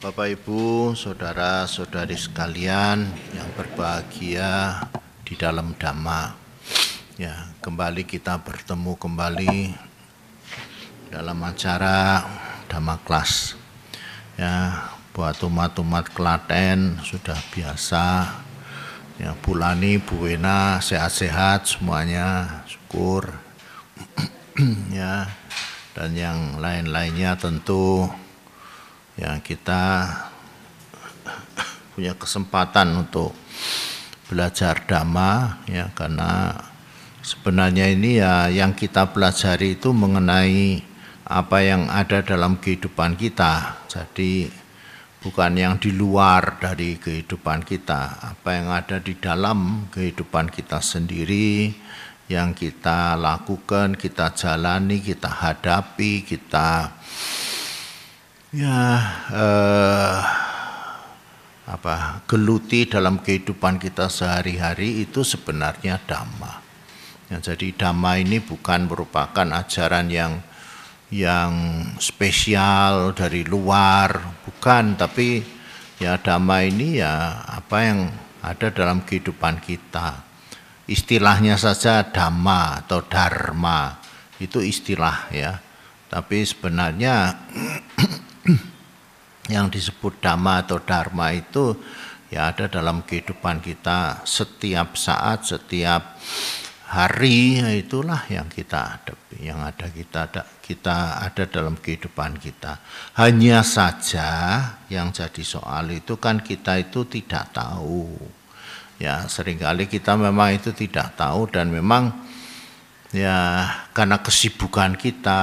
Bapak Ibu, saudara-saudari sekalian yang berbahagia di dalam Dhamma. Ya, kembali kita bertemu kembali dalam acara Dhamma Kelas. Ya, buat umat-umat Klaten sudah biasa. Ya, Bulani, Bu Wena sehat-sehat semuanya, syukur. Ya, dan yang lain-lainnya tentu ya kita punya kesempatan untuk belajar Dhamma ya, karena sebenarnya ini ya yang kita pelajari itu mengenai apa yang ada dalam kehidupan kita. Jadi bukan yang di luar dari kehidupan kita, apa yang ada di dalam kehidupan kita sendiri, yang kita lakukan, kita jalani, kita hadapi, kita geluti dalam kehidupan kita sehari-hari itu sebenarnya Dhamma. Ya, jadi Dhamma ini bukan merupakan ajaran yang spesial dari luar, bukan, tapi ya Dhamma ini ya apa yang ada dalam kehidupan kita. Istilahnya saja Dhamma atau Dharma, itu istilah ya. Tapi sebenarnya yang disebut Dhamma atau Dharma itu ya ada dalam kehidupan kita setiap saat, setiap hari, itulah yang kita hadapi, yang ada kita ada dalam kehidupan kita. Hanya saja yang jadi soal itu kan kita itu tidak tahu. Ya, seringkali kita memang itu tidak tahu dan memang ya karena kesibukan kita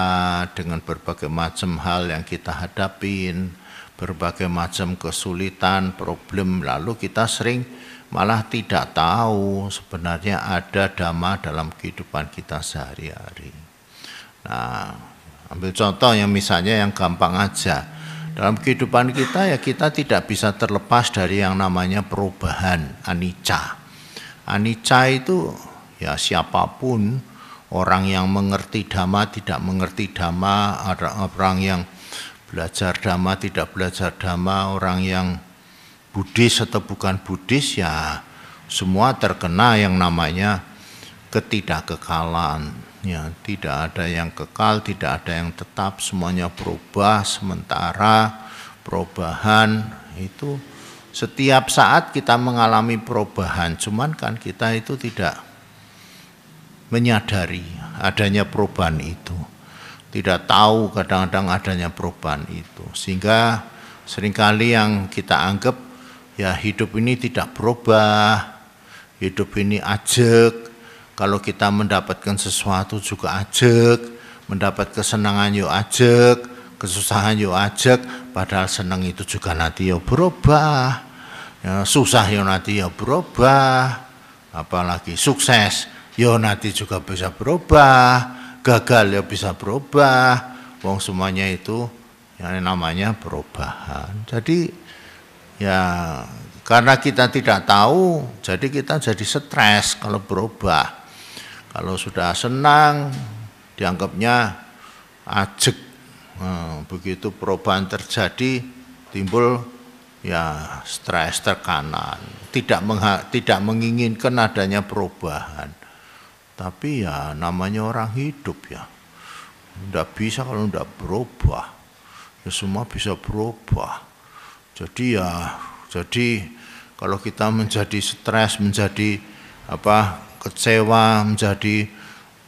dengan berbagai macam hal yang kita hadapin, berbagai macam kesulitan, problem, lalu kita sering malah tidak tahu sebenarnya ada Dhamma dalam kehidupan kita sehari-hari. Nah, ambil contoh yang misalnya yang gampang aja. Dalam kehidupan kita ya kita tidak bisa terlepas dari yang namanya perubahan, anicca. Anicca itu ya siapapun, orang yang mengerti Dhamma, tidak mengerti Dhamma, orang yang belajar Dhamma, tidak belajar Dhamma, orang yang Buddhis atau bukan Buddhis, ya semua terkena yang namanya ketidakkekalan. Ya, tidak ada yang kekal, tidak ada yang tetap, semuanya berubah sementara. Perubahan itu setiap saat kita mengalami perubahan, cuman kan kita itu tidak menyadari adanya perubahan itu. Tidak tahu kadang-kadang adanya perubahan itu. Sehingga seringkali yang kita anggap ya hidup ini tidak berubah, hidup ini ajek. Kalau kita mendapatkan sesuatu juga ajek, mendapat kesenangan yuk ajek, kesusahan yuk ajek, padahal senang itu juga nanti ya berubah, ya, susah ya nanti ya berubah, apalagi sukses ya nanti juga bisa berubah, gagal ya bisa berubah, wong semuanya itu yang namanya perubahan. Jadi ya karena kita tidak tahu, jadi kita jadi stres kalau berubah. Kalau sudah senang, dianggapnya ajek. Nah, begitu perubahan terjadi, timbul ya stres, tekanan. Tidak menginginkan adanya perubahan. Tapi ya namanya orang hidup ya. Tidak bisa kalau tidak berubah. Ya semua bisa berubah. Jadi kalau kita menjadi stres, menjadi kecewa, menjadi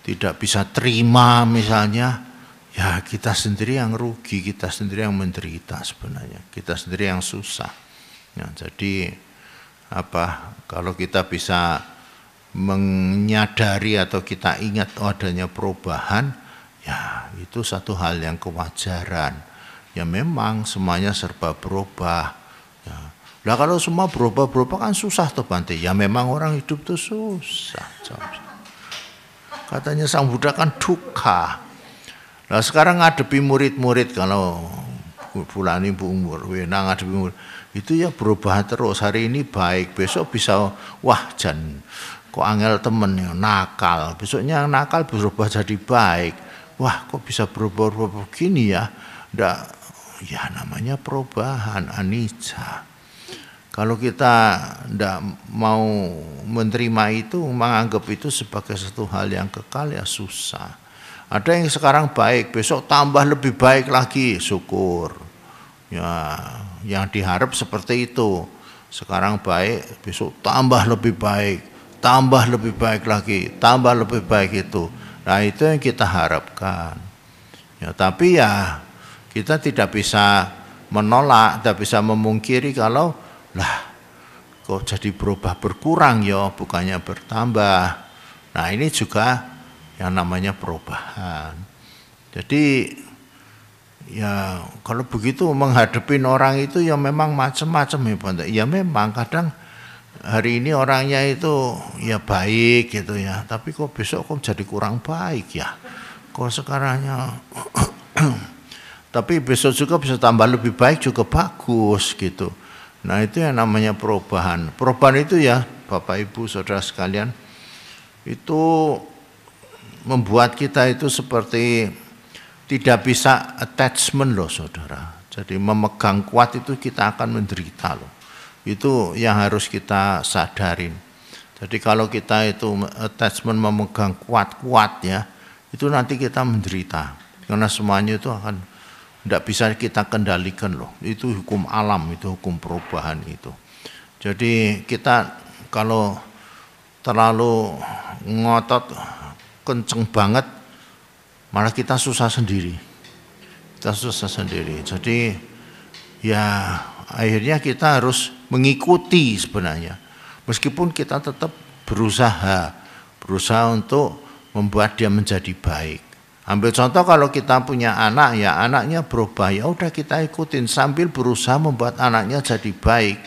tidak bisa terima misalnya, ya kita sendiri yang rugi, kita sendiri yang menderita sebenarnya, kita sendiri yang susah. Ya, jadi kalau kita bisa menyadari atau kita ingat adanya perubahan, ya itu satu hal yang kewajaran. Ya memang semuanya serba berubah. Ya. Nah kalau semua berubah-berubah kan susah tuh Bante. Ya memang orang hidup tuh susah. Katanya Sang Buddha kan dukkha. Nah sekarang ngadepi murid-murid, kalau Fulani Bu Wena ngadepi murid, itu ya berubah terus. Hari ini baik, besok bisa wah kok angel temen ya nakal. Besoknya nakal berubah jadi baik. wah kok bisa berubah-ubah begini ya, ndak, ya namanya perubahan, anicca. Kalau kita ndak mau menerima itu, menganggap itu sebagai satu hal yang kekal, ya susah. Ada yang sekarang baik, besok tambah lebih baik lagi, syukur. Ya, yang diharap seperti itu. Sekarang baik, besok tambah lebih baik lagi, tambah lebih baik itu. Nah, itu yang kita harapkan. Ya, tapi ya kita tidak bisa menolak, tidak bisa memungkiri kalau lah kok jadi berubah berkurang ya, bukannya bertambah. Nah, ini juga yang namanya perubahan. Jadi ya kalau begitu menghadapi orang itu ya memang macam-macam ya. Ya memang kadang hari ini orangnya itu ya baik gitu ya, tapi kok besok kok jadi kurang baik ya. Kok sekarangnya tapi besok juga bisa tambah lebih baik juga bagus gitu. Nah, itu yang namanya perubahan. Perubahan itu ya Bapak Ibu Saudara sekalian, itu membuat kita itu seperti tidak bisa attachment loh saudara. Jadi memegang kuat itu kita akan menderita loh. Itu yang harus kita sadarin. Jadi kalau kita itu attachment memegang kuat-kuat ya, itu nanti kita menderita. Karena semuanya itu akan tidak bisa kita kendalikan loh. Itu hukum alam, itu hukum perubahan itu. Jadi kita kalau terlalu ngotot kenceng banget, malah kita susah sendiri. Kita susah sendiri. Jadi ya akhirnya kita harus mengikuti sebenarnya. Meskipun kita tetap berusaha untuk membuat dia menjadi baik. Ambil contoh kalau kita punya anak, ya anaknya berubah, ya udah kita ikutin sambil berusaha membuat anaknya jadi baik.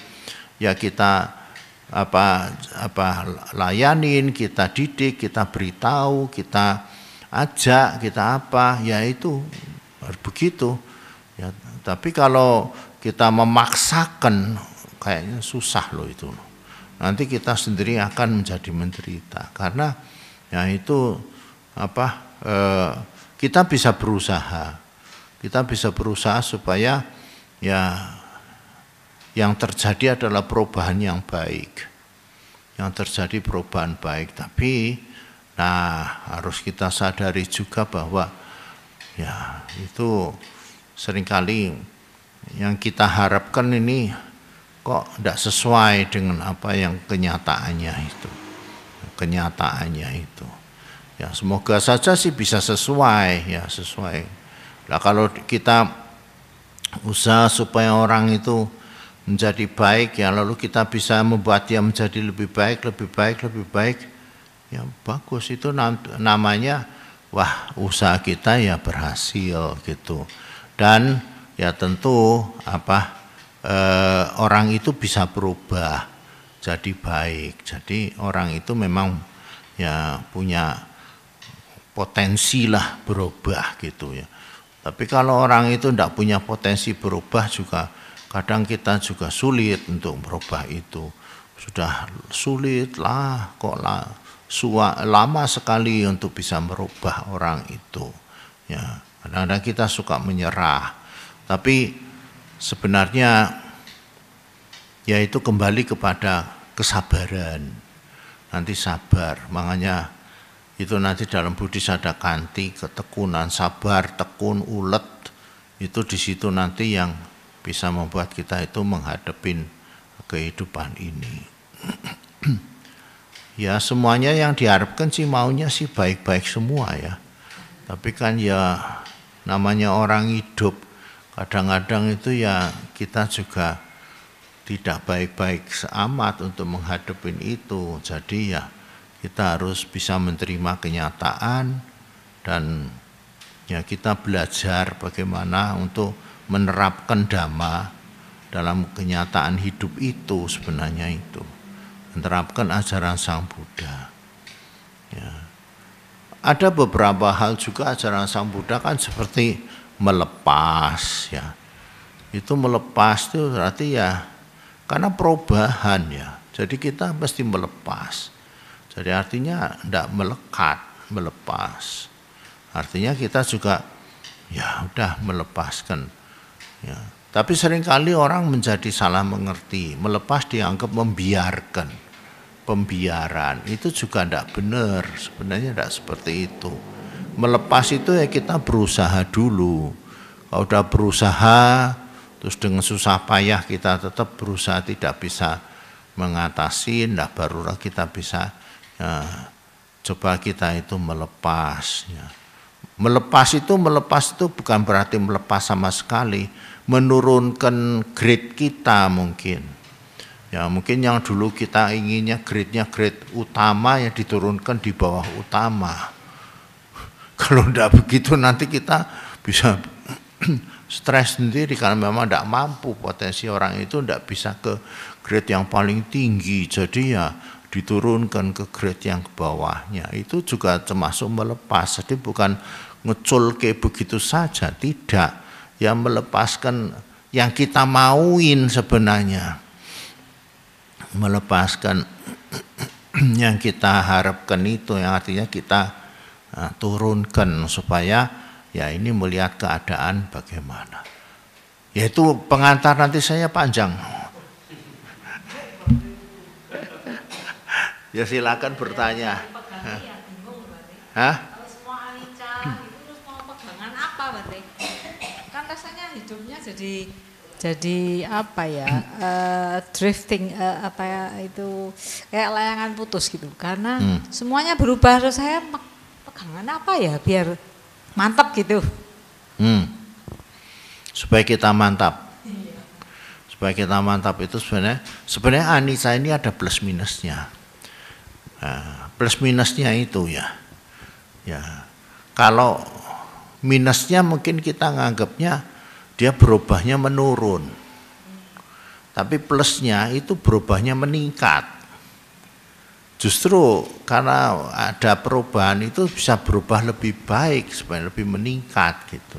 Ya kita layanin, kita didik, kita beritahu, kita ajak, kita apa, ya itu harus begitu. Ya, tapi kalau kita memaksakan, kayaknya susah loh itu. Nanti kita sendiri akan menjadi menderita karena ya itu kita bisa berusaha supaya ya yang terjadi adalah perubahan yang baik, tapi harus kita sadari juga bahwa ya itu seringkali yang kita harapkan ini kok tidak sesuai dengan apa yang kenyataannya itu. Ya semoga saja sih bisa sesuai. Nah kalau kita usaha supaya orang itu menjadi baik ya, lalu kita bisa membuat dia menjadi lebih baik, ya bagus, itu namanya wah usaha kita ya berhasil gitu. Dan ya tentu orang itu bisa berubah jadi baik. Jadi orang itu memang ya punya potensi lah berubah gitu ya. Tapi kalau orang itu tidak punya potensi berubah juga kadang kita juga sulit untuk merubah itu. Sudah sulit lah, lama sekali untuk bisa merubah orang itu. Ya, kadang-kadang kita suka menyerah. Tapi sebenarnya ya itu kembali kepada kesabaran. Nanti sabar, makanya itu nanti dalam Buddhis ada kanti, ketekunan, sabar, tekun, ulet. Itu di situ nanti yang bisa membuat kita itu menghadapin kehidupan ini. Ya semuanya yang diharapkan sih maunya sih baik-baik semua ya. Tapi kan ya namanya orang hidup, kadang-kadang itu ya kita juga tidak baik-baik amat untuk menghadapi itu. Jadi ya kita harus bisa menerima kenyataan dan ya kita belajar bagaimana untuk menerapkan Dhamma dalam kenyataan hidup itu sebenarnya itu. Menerapkan ajaran Sang Buddha. Ya. Ada beberapa hal juga ajaran Sang Buddha kan seperti melepas ya. Itu melepas itu berarti ya karena perubahan ya. Jadi kita mesti melepas. Jadi artinya tidak melekat, melepas. Artinya kita juga ya udah melepaskan. Ya. Tapi seringkali orang menjadi salah mengerti, melepas dianggap membiarkan. Pembiaran itu juga tidak benar, sebenarnya tidak seperti itu. Melepas itu ya kita berusaha dulu. Kalau udah berusaha, terus dengan susah payah kita tetap berusaha tidak bisa mengatasi, nah barulah kita bisa ya, coba kita itu melepas. Ya. Melepas itu bukan berarti melepas sama sekali, menurunkan grade kita mungkin. Ya mungkin yang dulu kita inginnya grade-nya grade utama ya diturunkan di bawah utama. Kalau tidak begitu nanti kita bisa stres sendiri karena memang tidak mampu, potensi orang itu tidak bisa ke grade yang paling tinggi, jadi ya diturunkan ke grade yang ke bawahnya. Itu juga termasuk melepas, jadi bukan ngecul kayak begitu saja, tidak. Ya melepaskan yang kita mauin sebenarnya. Melepaskan yang kita harapkan itu, yang artinya kita turunkan supaya ya ini melihat keadaan bagaimana. Yaitu pengantar nanti saya panjang. Ya silakan bertanya. Hah? Kalau semua anicca itu terus mau pegangan apa berarti? Kan rasanya hidupnya jadi apa ya, drifting, apa ya itu kayak layangan putus gitu, karena semuanya berubah. Terus saya pegangan apa ya biar mantap gitu. Supaya kita mantap. Supaya kita mantap itu sebenarnya anicca ini ada plus minusnya. Nah, plus minusnya itu ya kalau minusnya mungkin kita nganggapnya dia berubahnya menurun, tapi plusnya itu berubahnya meningkat. Justru karena ada perubahan itu bisa berubah lebih baik supaya lebih meningkat gitu.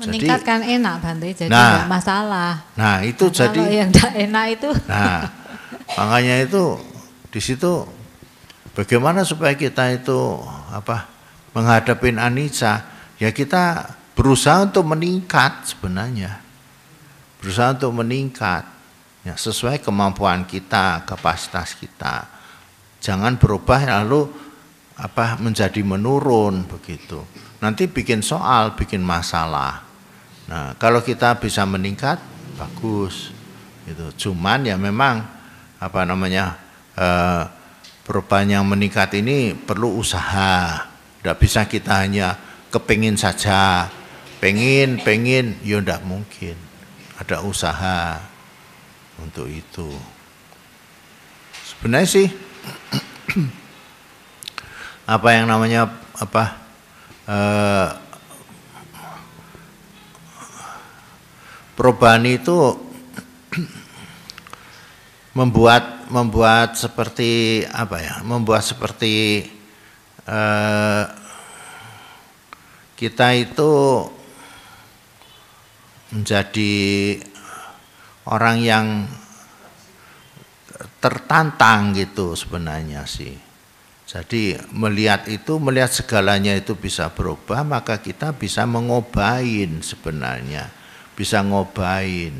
Meningkat jadi, kan enak Bante, jadi nggak masalah. Nah itu nah, jadi kalau yang tidak enak itu. Nah makanya itu di situ bagaimana supaya kita itu menghadapin anicca, ya kita berusaha untuk meningkat sebenarnya. Berusaha untuk meningkat. Ya, sesuai kemampuan kita, kapasitas kita. Jangan berubah lalu menjadi menurun begitu. Nanti bikin soal, bikin masalah. Nah, kalau kita bisa meningkat bagus gitu. Cuman ya memang perubahan yang meningkat ini perlu usaha. Tidak bisa kita hanya kepingin saja. Pengen, ya enggak mungkin. Ada usaha untuk itu. Sebenarnya sih, perubahan itu membuat seperti kita itu menjadi orang yang tertantang gitu sebenarnya sih. Jadi melihat segalanya itu bisa berubah, maka kita bisa mengobain sebenarnya, bisa ngobain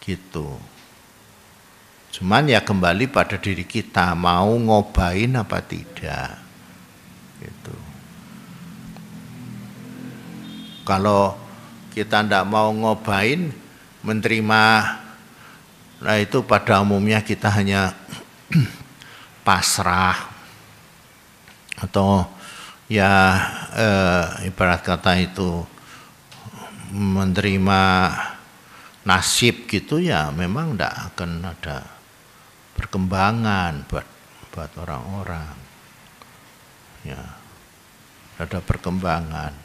gitu. Cuman ya kembali pada diri kita, mau ngobain apa tidak gitu. Kalau kita tidak mau ngobain, menerima, nah itu pada umumnya kita hanya pasrah atau ya ibarat kata itu menerima nasib gitu, ya memang tidak akan ada perkembangan buat orang-orang, ya ada perkembangan.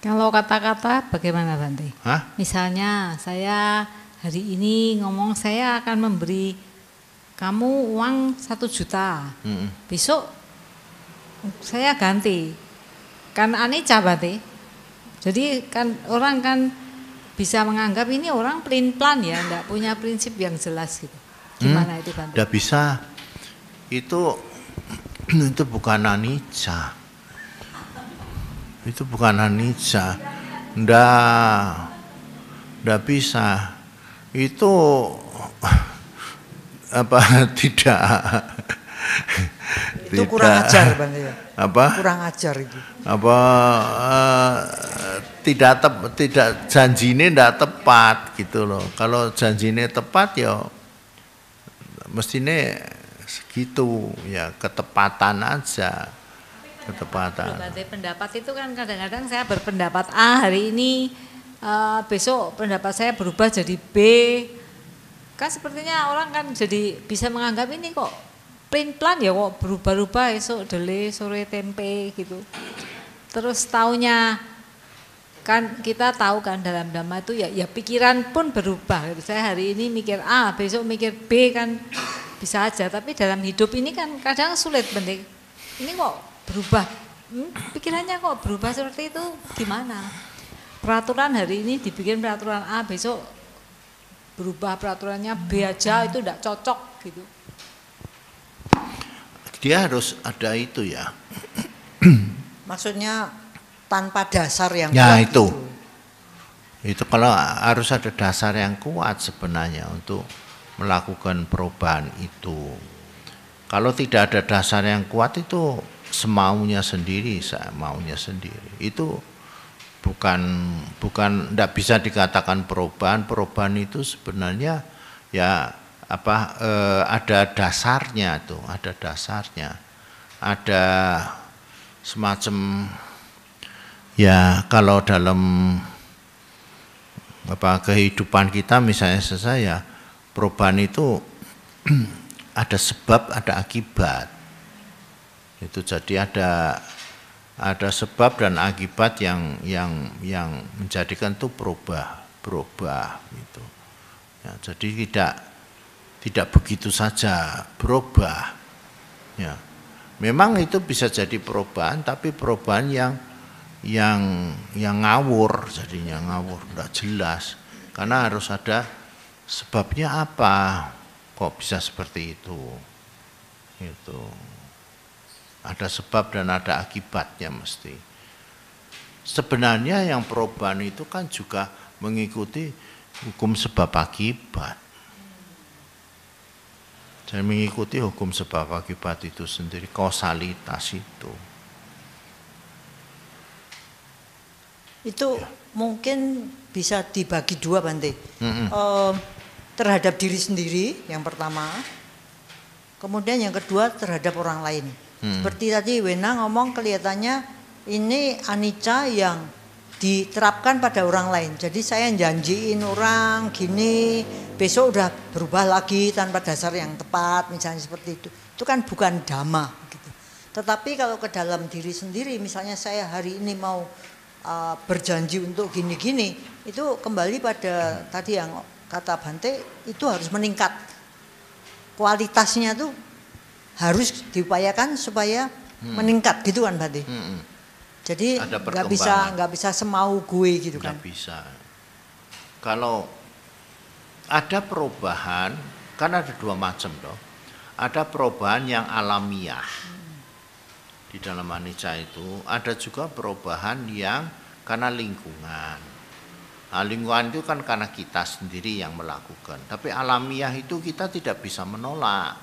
Kalau kata-kata bagaimana Bante? Misalnya saya hari ini ngomong saya akan memberi kamu uang 1 juta, besok saya ganti, kan anicca Bante. Jadi kan orang kan bisa menganggap ini orang pelin-pelan ya, enggak punya prinsip yang jelas gitu. Gimana itu Bante? Enggak bisa, itu itu bukan anicca. Itu bukan anicca. Ndak bisa. Itu apa tidak itu kurang ajar Bang ya. Apa? Kurang ajar itu. Apa tidak janjine ndak tepat gitu loh. Kalau janjine tepat ya mestine segitu ya, ketepatan aja. Ketepatan. Pendapat itu kan kadang-kadang saya berpendapat A hari ini, besok pendapat saya berubah jadi B. Kan sepertinya orang kan jadi bisa menganggap ini kok plan ya, kok berubah-ubah, esok dele, sore tempe gitu. Terus taunya kan kita tahu kan dalam Dhamma itu ya pikiran pun berubah gitu. Saya hari ini mikir A, besok mikir B kan bisa aja, tapi dalam hidup ini kan kadang sulit penting. Ini kok berubah, pikirannya kok berubah seperti itu, gimana? Peraturan hari ini dibikin peraturan A, besok berubah peraturannya B aja, itu tidak cocok gitu. Dia harus ada itu ya. Maksudnya tanpa dasar yang ya, kuat itu. Itu kalau harus ada dasar yang kuat sebenarnya untuk melakukan perubahan itu. Kalau tidak ada dasar yang kuat itu semaunya sendiri, maunya sendiri. Itu bukan tidak bisa dikatakan perubahan. Perubahan itu sebenarnya ya ada dasarnya tuh, ada dasarnya. Ada semacam ya, kalau dalam kehidupan kita misalnya saya, perubahan itu ada sebab, ada akibat. Itu jadi ada sebab dan akibat yang menjadikan itu berubah gitu. Ya, jadi tidak begitu saja berubah. Ya. Memang itu bisa jadi perubahan, tapi perubahan yang ngawur, jadinya ngawur, enggak jelas. Karena harus ada sebabnya apa kok bisa seperti itu. Itu. Ada sebab dan ada akibatnya mesti. Sebenarnya yang perubahan itu kan juga mengikuti hukum sebab akibat. Dan mengikuti hukum sebab akibat itu sendiri, kausalitas itu. Itu ya. Mungkin bisa dibagi dua Bante. Terhadap diri sendiri yang pertama, kemudian yang kedua terhadap orang lain. Seperti tadi Wena ngomong, kelihatannya ini anicca yang diterapkan pada orang lain. Jadi saya janjiin orang gini, besok udah berubah lagi tanpa dasar yang tepat, misalnya seperti itu. Itu kan bukan Dhamma gitu. Tetapi kalau ke dalam diri sendiri, misalnya saya hari ini mau berjanji untuk gini-gini, itu kembali pada tadi yang kata Bante, itu harus meningkat. Kualitasnya tuh harus diupayakan supaya meningkat gitu kan Bante. Jadi nggak bisa semau gue gitu kan. Nggak bisa. Kalau ada perubahan, kan ada dua macam toh. Ada perubahan yang alamiah di dalam anicca itu, ada juga perubahan yang karena lingkungan. Nah, lingkungan itu kan karena kita sendiri yang melakukan. Tapi alamiah itu kita tidak bisa menolak.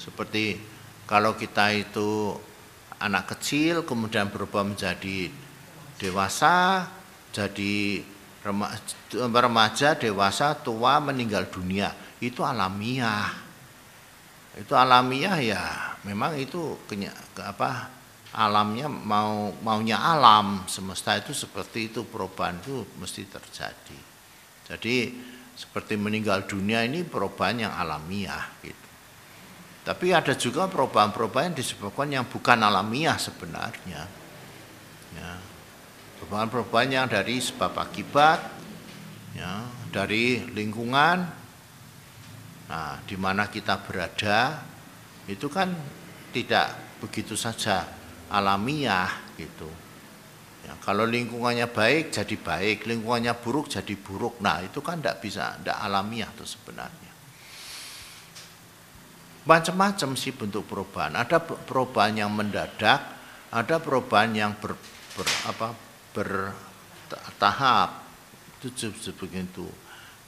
Seperti kalau kita itu anak kecil kemudian berubah menjadi dewasa, jadi remaja, dewasa, tua, meninggal dunia, itu alamiah. Itu alamiah ya, memang itu alamnya maunya alam semesta itu seperti itu, perubahan itu mesti terjadi. Jadi seperti meninggal dunia ini perubahan yang alamiah gitu. Tapi ada juga perubahan-perubahan yang disebabkan yang bukan alamiah sebenarnya. Ya. Perubahan-perubahan yang dari sebab akibat, ya, dari lingkungan, nah, di mana kita berada, itu kan tidak begitu saja alamiah gitu. Ya, kalau lingkungannya baik jadi baik, lingkungannya buruk jadi buruk. Nah, itu kan tidak bisa, tidak alamiah itu sebenarnya. macam-macam sih bentuk perubahan. Ada perubahan yang mendadak, ada perubahan yang bertahap. Itu begitu.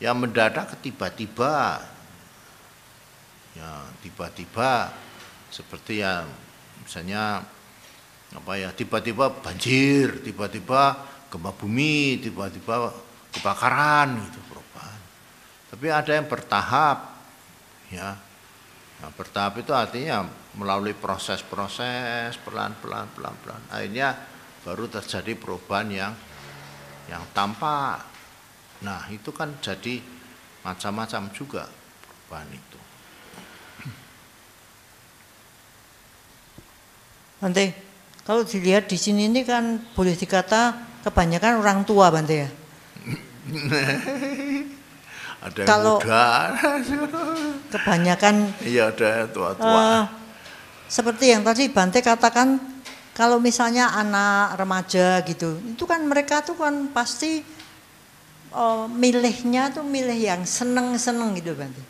Yang mendadak tiba-tiba, ya tiba-tiba seperti ya misalnya tiba-tiba banjir, tiba-tiba gempa bumi, tiba-tiba kebakaran, itu perubahan. Tapi ada yang bertahap, ya. Nah, bertahap itu artinya melalui proses-proses pelan-pelan, akhirnya baru terjadi perubahan yang tampak. Nah, itu kan jadi macam-macam juga perubahan itu. Bante, kalau dilihat di sini ini kan boleh dikata kebanyakan orang tua, Bante ya. Ada yang muda. Kebanyakan. Iya, ada tua-tua. Seperti yang tadi Bante katakan, kalau misalnya anak remaja gitu, itu kan mereka tuh kan pasti milihnya tuh milih yang seneng-seneng gitu, Bante.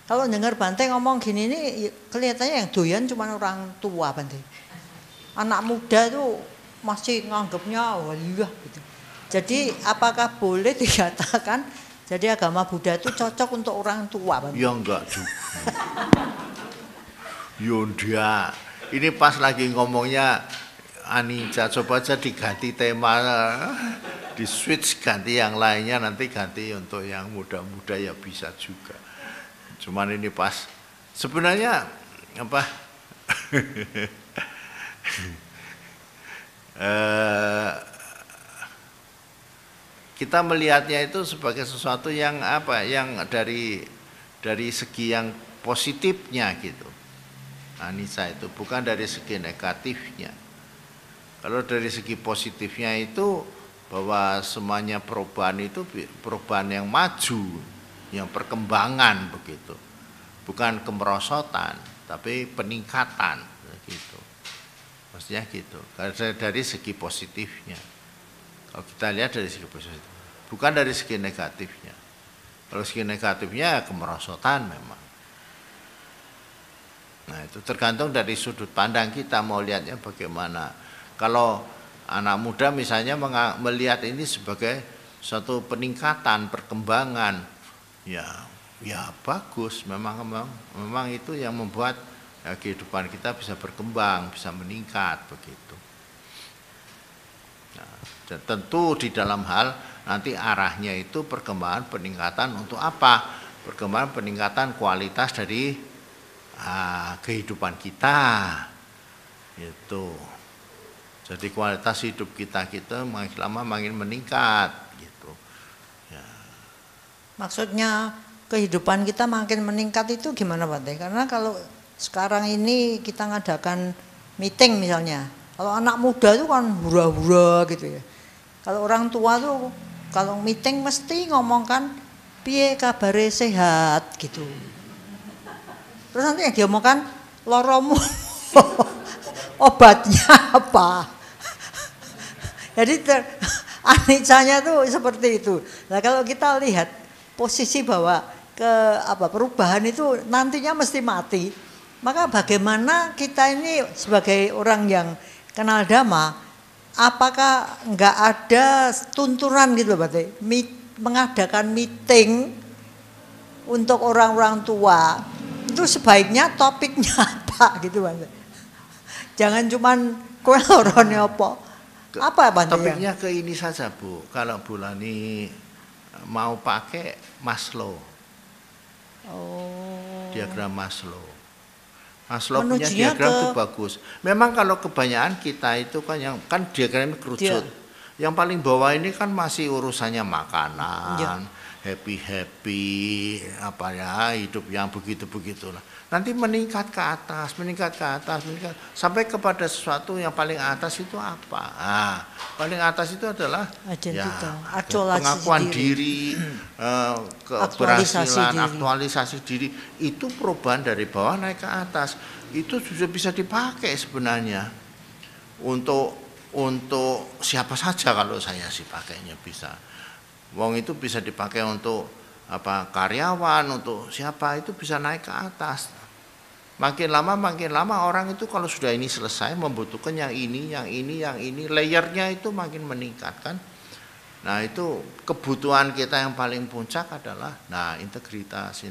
Kalau dengar Bante ngomong gini ini kelihatannya yang doyan cuma orang tua, Bante. Anak muda tuh masih nganggapnya walilah gitu. Jadi apakah boleh dikatakan jadi agama Buddha itu cocok untuk orang tua, Bante? Ya enggak juga. Yonda, ini pas lagi ngomongnya Anica, coba aja diganti tema, di switch ganti yang lainnya, nanti ganti untuk yang muda-muda ya bisa juga. Cuman ini pas sebenarnya apa? Kita melihatnya itu sebagai sesuatu yang apa? Yang dari segi yang positifnya gitu. Anissa itu bukan dari segi negatifnya. Kalau dari segi positifnya itu bahwa semuanya perubahan itu perubahan yang maju, yang perkembangan begitu. Bukan kemerosotan, tapi peningkatan gitu. Maksudnya gitu. Dari segi positifnya. Kalau kita lihat dari segi positif, bukan dari segi negatifnya. Kalau segi negatifnya kemerosotan memang. Nah, itu tergantung dari sudut pandang kita mau lihatnya bagaimana. Kalau anak muda misalnya melihat ini sebagai suatu peningkatan, perkembangan, ya bagus. Memang itu yang membuat ya, kehidupan kita bisa berkembang, bisa meningkat begitu. Nah, dan tentu di dalam hal nanti arahnya itu perkembangan peningkatan untuk apa? Perkembangan peningkatan kualitas dari kehidupan kita itu. Jadi kualitas hidup kita makin lama makin meningkat gitu. Ya. Maksudnya kehidupan kita makin meningkat itu gimana, Pak Teh? Karena kalau sekarang ini kita ngadakan meeting misalnya, kalau anak muda itu kan hura-hura gitu ya. Kalau orang tua tuh kalau meeting mesti ngomongkan piye kabare sehat gitu. Terus nanti yang diomongkan loromu obatnya apa? Jadi anicanya tuh seperti itu. Nah, kalau kita lihat posisi bahwa perubahan itu nantinya mesti mati, maka bagaimana kita ini sebagai orang yang kenal Dhamma, apakah enggak ada tuntunan gitu berarti mengadakan meeting untuk orang-orang tua? Itu sebaiknya topiknya apa gitu, Bante? Jangan cuman kowe lorone apa. Apa, Bante? Topiknya ke ini saja, Bu. Kalau Bu Lani mau pakai Maslow. Oh. Diagram Maslow. Maslow punya diagram itu bagus. Memang kalau kebanyakan kita itu kan diagramnya kerucut. Yang paling bawah ini kan masih urusannya makanan. Happy hidup yang begitu-begitulah. Nanti meningkat ke atas, sampai kepada sesuatu yang paling atas itu apa? Paling atas itu adalah pengakuan diri, keberhasilan, aktualisasi diri. Itu perubahan dari bawah naik ke atas. Itu sudah bisa dipakai sebenarnya untuk siapa saja. Kalau saya sih pakainya bisa. Wong itu bisa dipakai untuk karyawan, untuk siapa itu bisa naik ke atas. makin lama orang itu kalau sudah ini selesai membutuhkan yang ini, layernya itu makin meningkat kan. Nah itu kebutuhan kita yang paling puncak adalah integritas,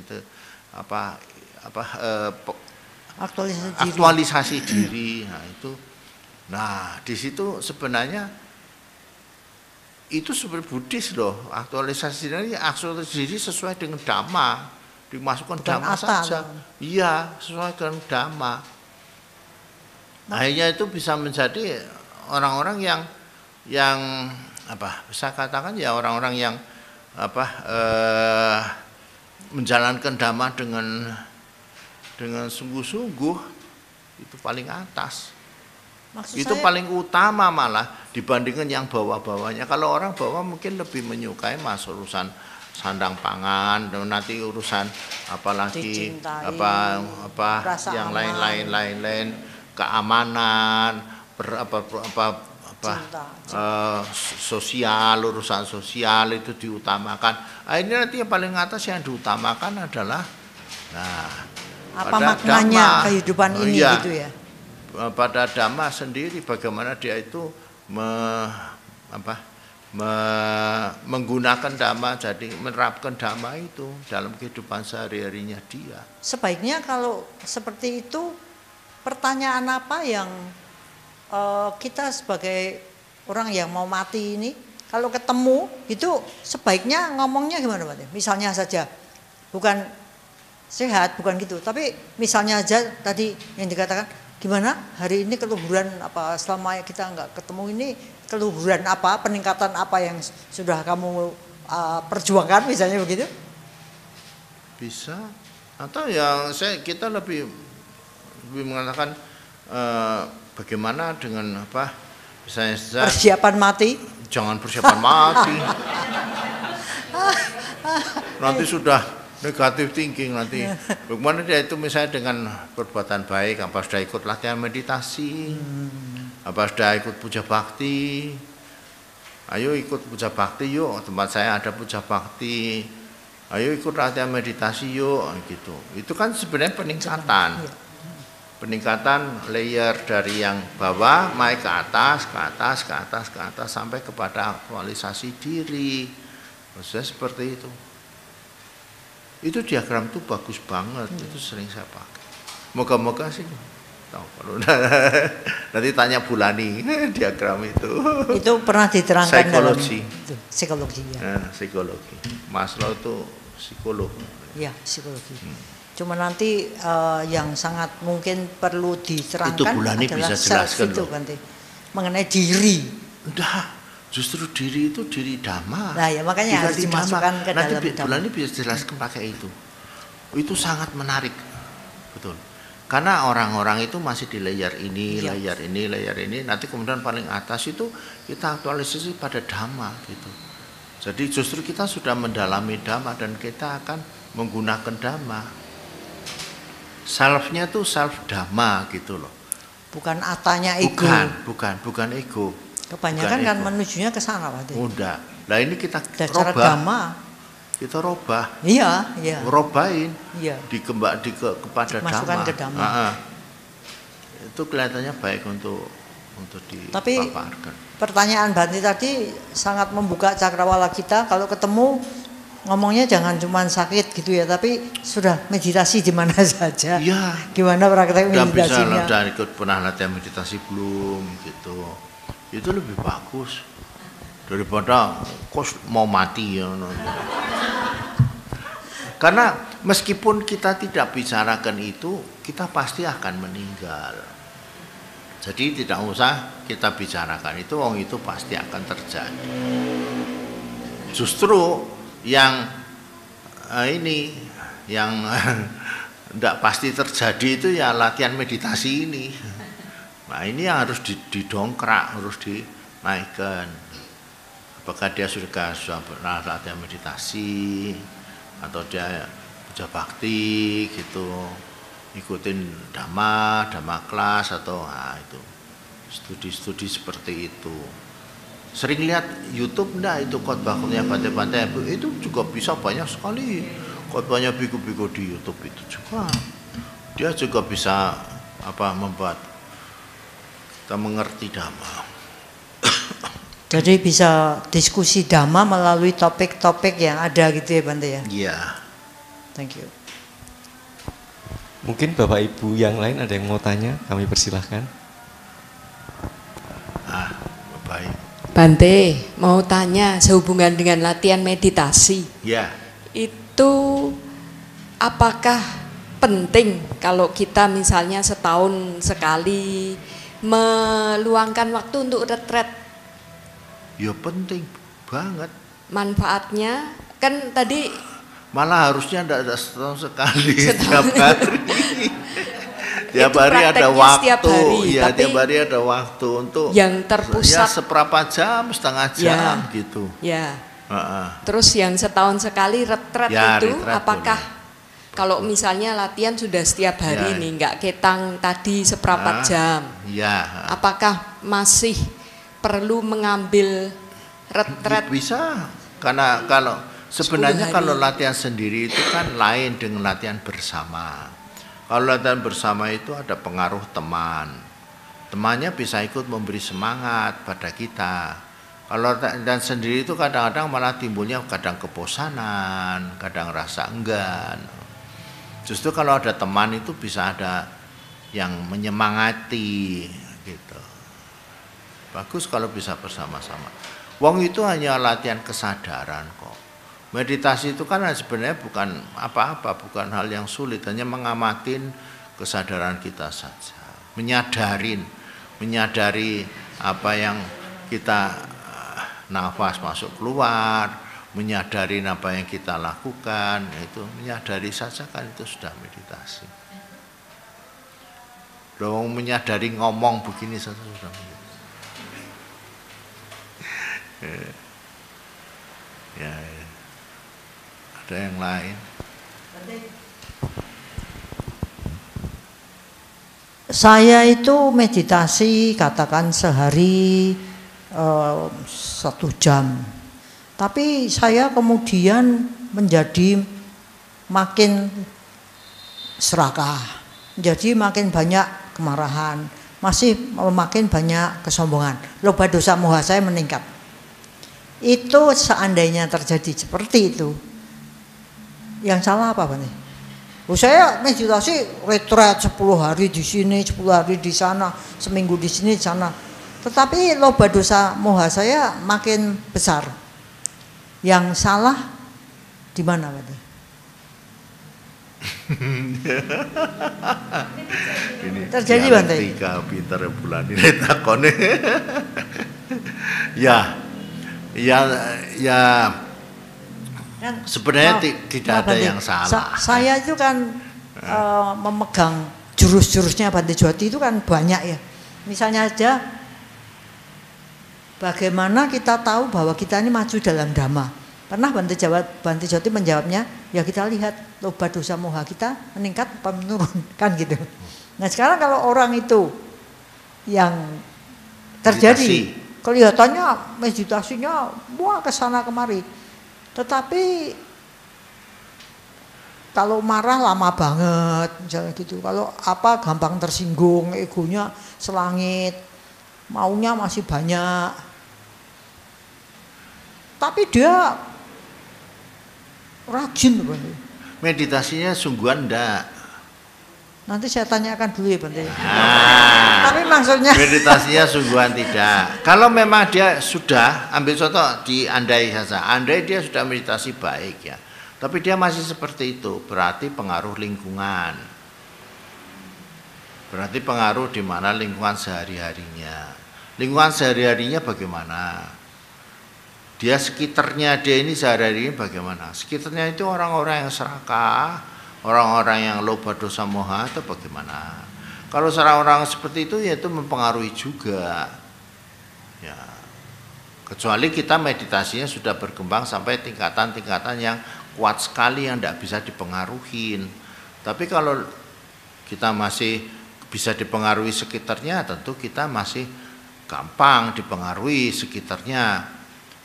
aktualisasi diri. Nah itu, di situ sebenarnya itu seperti Buddhis loh, aktualisasi diri sesuai dengan Dhamma. Dimasukkan Dhamma saja. Iya, sesuai dengan Dhamma. Akhirnya itu bisa menjadi orang-orang yang bisa katakan ya orang-orang yang menjalankan Dhamma dengan sungguh-sungguh, itu paling atas. Itu paling utama malah dibandingkan yang bawah-bawahnya. Kalau orang bawah mungkin lebih menyukai urusan sandang pangan, nanti urusan apalagi yang lain keamanan, sosial, urusan sosial itu diutamakan. Akhirnya nanti yang paling atas yang diutamakan adalah apa maknanya Dhamma, kehidupan ini gitu ya. Pada Dhamma sendiri bagaimana dia itu menggunakan Dhamma, jadi menerapkan Dhamma itu dalam kehidupan sehari-harinya dia. Sebaiknya kalau seperti itu, pertanyaan apa yang kita sebagai orang yang mau mati ini, kalau ketemu itu sebaiknya ngomongnya gimana Pak? Misalnya saja, bukan sehat, bukan gitu, tapi misalnya aja tadi yang dikatakan, gimana hari ini keluhuran apa, selama kita nggak ketemu ini keluhuran apa, peningkatan apa yang sudah kamu perjuangkan, misalnya begitu? Bisa. Atau yang kita lebih mengatakan bagaimana dengan misalnya persiapan mati? Jangan persiapan mati. Nanti sudah negatif thinking nanti. Bagaimana dia itu misalnya dengan perbuatan baik, apa sudah ikut latihan meditasi, apa sudah ikut puja bakti. Ayo ikut puja bakti yuk, tempat saya ada puja bakti. Ayo ikut latihan meditasi yuk, gitu. Itu kan sebenarnya peningkatan. Peningkatan layer dari yang bawah naik ke atas, ke atas, ke atas, ke atas sampai kepada aktualisasi diri. Maksudnya seperti itu. Itu diagram tuh bagus banget, itu sering saya pakai. Moga-moga sih tahu kalau nanti tanya Bulani diagram itu. Itu pernah diterangkan psikologi. Dalam psikologi ya. Psikologi. Maslow itu psikolog. Ya, psikologi. Cuma nanti yang sangat mungkin perlu diterangkan itu Bulani adalah bisa jelaskan itu nanti mengenai diri. Udah. Justru diri itu diri Dhamma. Nah ya makanya harus dimasukkan ke dalam Dhamma. Nanti Bulani bisa jelaskan pakai itu. Itu sangat menarik, betul. Karena orang-orang itu masih di layer ini, layer ini, layer ini. Nanti kemudian paling atas itu kita aktualisasi pada Dhamma, gitu. Jadi justru kita sudah mendalami Dhamma dan kita akan menggunakan Dhamma. Self-nya tuh self Dhamma, gitu loh. Bukan atanya ego. Bukan ego. Kebanyakan kan menujunya ke sana Pak. Udah. Nah ini kita robah. Dhamma. Kita robah. Iya. Robahin. Iya. Kepada Masukkan Dhamma. ke Dhamma. Itu kelihatannya baik untuk dipaparkan. Tapi pertanyaan Bante tadi sangat membuka cakrawala kita. Kalau ketemu ngomongnya jangan cuma sakit gitu ya, tapi sudah meditasi di mana saja. Iya. Gimana praktek meditasinya? Udah ikut pernah latihan meditasi belum gitu. Itu lebih bagus daripada kos mau mati ya. Karena meskipun kita tidak bicarakan itu, kita pasti akan meninggal. Jadi tidak usah kita bicarakan itu, itu pasti akan terjadi. Justru yang yang tidak pasti terjadi itu ya latihan meditasi ini. Nah ini yang harus didongkrak, harus dinaikkan. Apakah dia sudah pernah latihan meditasi atau dia puja bakti gitu, ikutin Dhamma kelas atau itu studi-studi seperti itu. Sering lihat YouTube itu khotbah-khotbahnya Bante-Bante itu juga bisa banyak sekali khotbahnya biku-biku di YouTube itu juga. Dia juga bisa membuat kita mengerti Dhamma. Jadi bisa diskusi Dhamma melalui topik-topik yang ada gitu ya Bante ya? Iya. Thank you. Mungkin Bapak Ibu yang lain ada yang mau tanya, kami persilahkan. Baik. Bante, mau tanya sehubungan dengan latihan meditasi. Ya. Itu apakah penting kalau kita misalnya setahun sekali meluangkan waktu untuk retret? Ya penting banget. Manfaatnya kan tadi malah harusnya ada setahun sekali, setiap hari. Tiap hari ada waktu, ya tiap hari ada waktu untuk yang terpusat. Ya seberapa jam, setengah jam ya, gitu. Ya. Terus yang setahun sekali retret ya, itu retret apakah boleh. Kalau misalnya latihan sudah setiap hari nih, nggak ketang tadi seperempat jam, apakah masih perlu mengambil retret? Bisa, karena kalau sebenarnya kalau latihan sendiri itu kan lain dengan latihan bersama. Kalau latihan bersama itu ada pengaruh teman, temannya bisa ikut memberi semangat pada kita. Kalau latihan sendiri itu kadang-kadang malah timbulnya kadang kebosanan, kadang rasa enggan. Justru kalau ada teman itu bisa ada yang menyemangati gitu. Bagus kalau bisa bersama-sama. Wong itu hanya latihan kesadaran kok. Meditasi itu kan sebenarnya bukan apa-apa, bukan hal yang sulit, hanya mengamatin kesadaran kita saja. Menyadari apa yang kita nafas masuk keluar, menyadari apa yang kita lakukan, itu menyadari saja kan itu sudah meditasi. Dong menyadari ngomong begini saja sudah meditasi. Ya, ada yang lain. Saya itu meditasi katakan sehari 1 jam, tapi saya kemudian menjadi makin serakah, jadi makin banyak kemarahan, masih makin banyak kesombongan, loba dosa moha saya meningkat. Itu seandainya terjadi seperti itu, yang salah apa Bante? Saya meditasi retret 10 hari di sini, 10 hari di sana, seminggu di sini, di sana. Tetapi loba dosa moha saya makin besar. Yang salah di mana Bante? Ini terjadi Bante. Tiga pintar bulan ini takone. Ya kan, sebenarnya tidak ada yang salah. Saya itu kan memegang jurus-jurusnya Bante Joti itu kan banyak ya. Misalnya aja bagaimana kita tahu bahwa kita ini maju dalam Dhamma. Pernah Bante Joti menjawabnya, ya kita lihat loba dosa moha kita meningkat apa menurun kan gitu. Nah sekarang kalau orang itu yang terjadi kelihatannya meditasinya wah kesana kemari, tetapi kalau marah lama banget misalnya gitu, kalau apa gampang tersinggung, egonya selangit, maunya masih banyak, tapi dia rajin Bante. Meditasinya sungguhan enggak? Nanti saya tanyakan dulu ya Bante. Tapi maksudnya meditasinya sungguhan tidak. Kalau memang dia sudah, ambil contoh di andai saja, andai dia sudah meditasi baik ya, tapi dia masih seperti itu, berarti pengaruh lingkungan. Berarti pengaruh di mana lingkungan sehari-harinya. Lingkungan sehari-harinya bagaimana? Dia sekitarnya dia ini sehari-harinya bagaimana? Sekitarnya itu orang-orang yang serakah, orang-orang yang loba dosa moha atau bagaimana? Kalau orang-orang seperti itu ya itu mempengaruhi juga. Ya. Kecuali kita meditasinya sudah berkembang sampai tingkatan-tingkatan yang kuat sekali yang tidak bisa dipengaruhin. Tapi kalau kita masih bisa dipengaruhi sekitarnya, tentu kita masih gampang dipengaruhi sekitarnya.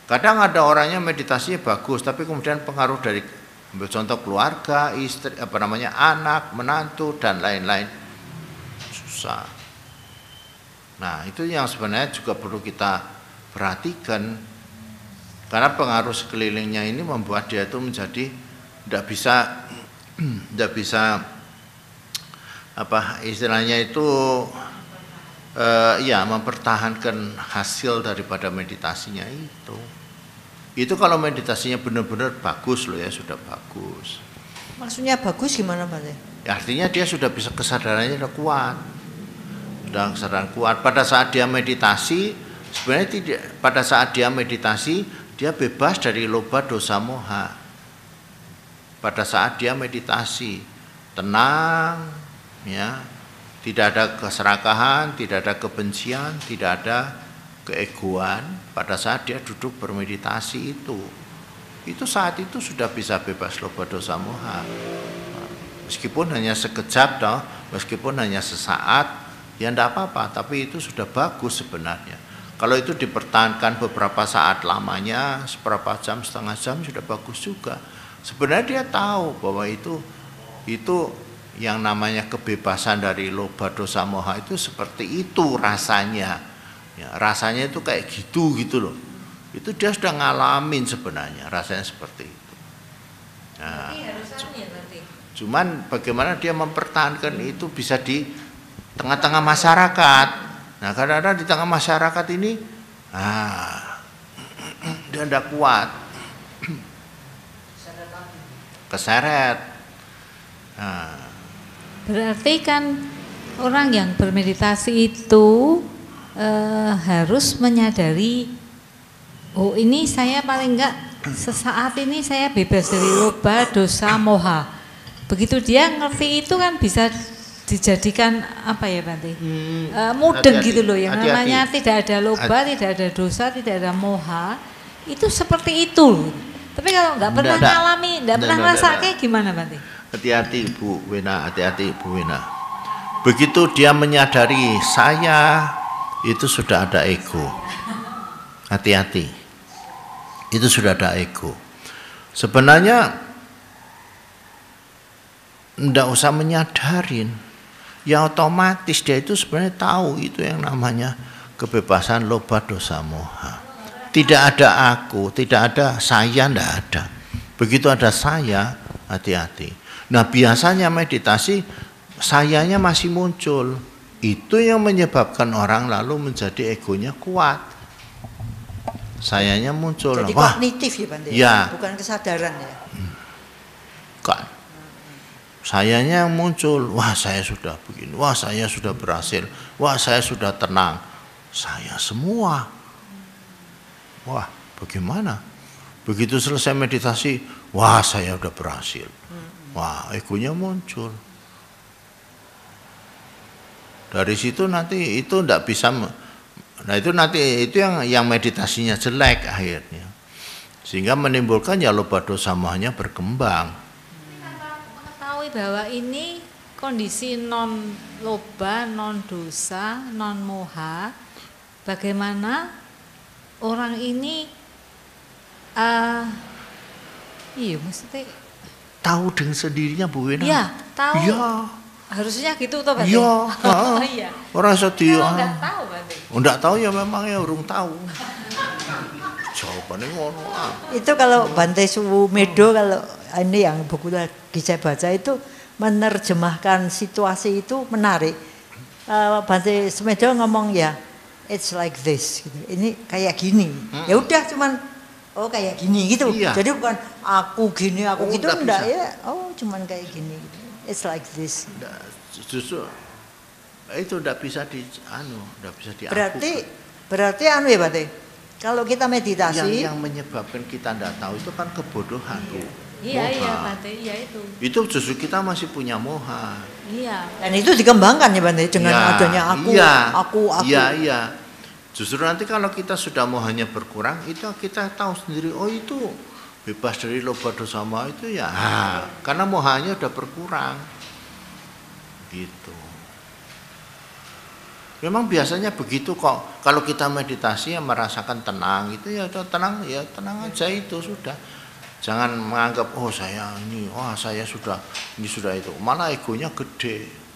Kadang ada orangnya meditasinya bagus, tapi kemudian pengaruh dari Ambil contoh keluarga, istri, anak, menantu dan lain-lain. Susah. Nah, itu yang sebenarnya juga perlu kita perhatikan. Karena pengaruh sekelilingnya ini membuat dia itu menjadi tidak bisa apa istilahnya itu ya mempertahankan hasil daripada meditasinya itu. Itu kalau meditasinya benar-benar bagus loh ya, sudah bagus. Maksudnya bagus gimana Pak? Ya, artinya dia sudah bisa, kesadarannya sudah kuat. Sudah kesadaran kuat. Pada saat dia meditasi, sebenarnya tidak, pada saat dia meditasi, dia bebas dari loba, dosa, moha. Pada saat dia meditasi, tenang, ya, tidak ada keserakahan, tidak ada kebencian, tidak ada keegoan. Pada saat dia duduk bermeditasi itu saat itu sudah bisa bebas loba, dosa, moha. Meskipun hanya sekejap, toh, meskipun hanya sesaat, ya tidak apa-apa. Tapi itu sudah bagus sebenarnya. Kalau itu dipertahankan beberapa saat lamanya, seberapa jam, setengah jam, sudah bagus juga. Sebenarnya dia tahu bahwa itu yang namanya kebebasan dari loba, dosa, moha itu seperti itu rasanya. Ya, rasanya itu kayak gitu loh. Itu dia sudah ngalamin sebenarnya, rasanya seperti itu. Nah, cuman bagaimana dia mempertahankan itu bisa di tengah-tengah masyarakat. Nah, kadang-kadang di tengah masyarakat ini, dia tidak kuat, keseret. Nah. Berarti kan orang yang bermeditasi itu harus menyadari, oh ini saya paling enggak sesaat ini saya bebas dari loba, dosa, moha. Begitu dia ngerti itu kan bisa dijadikan apa ya Bante? Mudeng gitu loh, yang namanya tidak ada loba, tidak ada dosa, tidak ada moha. Itu seperti itu. Tapi kalau nggak pernah ngalami, nggak pernah ngerasa kayak gimana Bante? Hati-hati Ibu Wena, hati-hati Ibu Wena. Begitu dia menyadari saya, itu sudah ada ego. Hati-hati. Itu sudah ada ego. Sebenarnya tidak usah menyadarin. Ya otomatis dia itu sebenarnya tahu itu yang namanya kebebasan loba, dosa, moha. Tidak ada aku, tidak ada saya, tidak ada. Begitu ada saya, hati-hati. Nah biasanya meditasi sayanya masih muncul. Itu yang menyebabkan orang lalu menjadi egonya kuat. Sayanya muncul. Jadi kognitif ya Bante? Ya. Bukan kesadaran ya? Kan. Sayanya muncul. Wah saya sudah begini. Wah saya sudah berhasil. Wah saya sudah tenang. Saya semua. Wah bagaimana? Begitu selesai meditasi. Wah saya sudah berhasil. Wah egonya muncul. Dari situ nanti itu tidak bisa, nah itu nanti itu yang meditasinya jelek akhirnya, sehingga menimbulkan ya loba, dosa, mohanya berkembang. Mengetahui bahwa ini kondisi non loba, non dosa, non moha, bagaimana orang ini, iya maksudnya tahu dengan sendirinya Bu Wena. Iya tahu. Iya. Harusnya gitu toh Bante. Iya. Orang sedih. Kalau enggak tahu Bante. Enggak tahu ya memang ya urung tahu. Jawabannya ngono. Itu kalau Bante Sumedo, kalau ini yang buku lagi saya baca itu menerjemahkan situasi itu menarik. Bante Sumedo ngomong ya, it's like this gitu. Ini kayak gini. Ya udah cuman kayak gini gitu. Iya. Jadi bukan aku gini, aku gitu enggak ya. Cuman kayak gini gitu. It's like this. Justru itu tidak bisa tidak bisa diaku. Berarti ya Bante. Kalau kita meditasi, yang menyebabkan kita tidak tahu itu kan kebodohan. Iya Bante, iya itu. Itu justru kita masih punya moha. Iya. Dan itu dikembangkan ya Bante dengan adanya aku. Iya. Justru nanti kalau kita sudah mohanya berkurang, itu kita tahu sendiri, itu bebas dari loba, dosa, moha itu ya, karena mohanya udah berkurang, gitu. Memang biasanya begitu kok. Kalau kita meditasi ya merasakan tenang, itu ya udah tenang aja itu sudah. Jangan menganggap oh saya ini, wah saya sudah ini sudah itu. Malah egonya gede.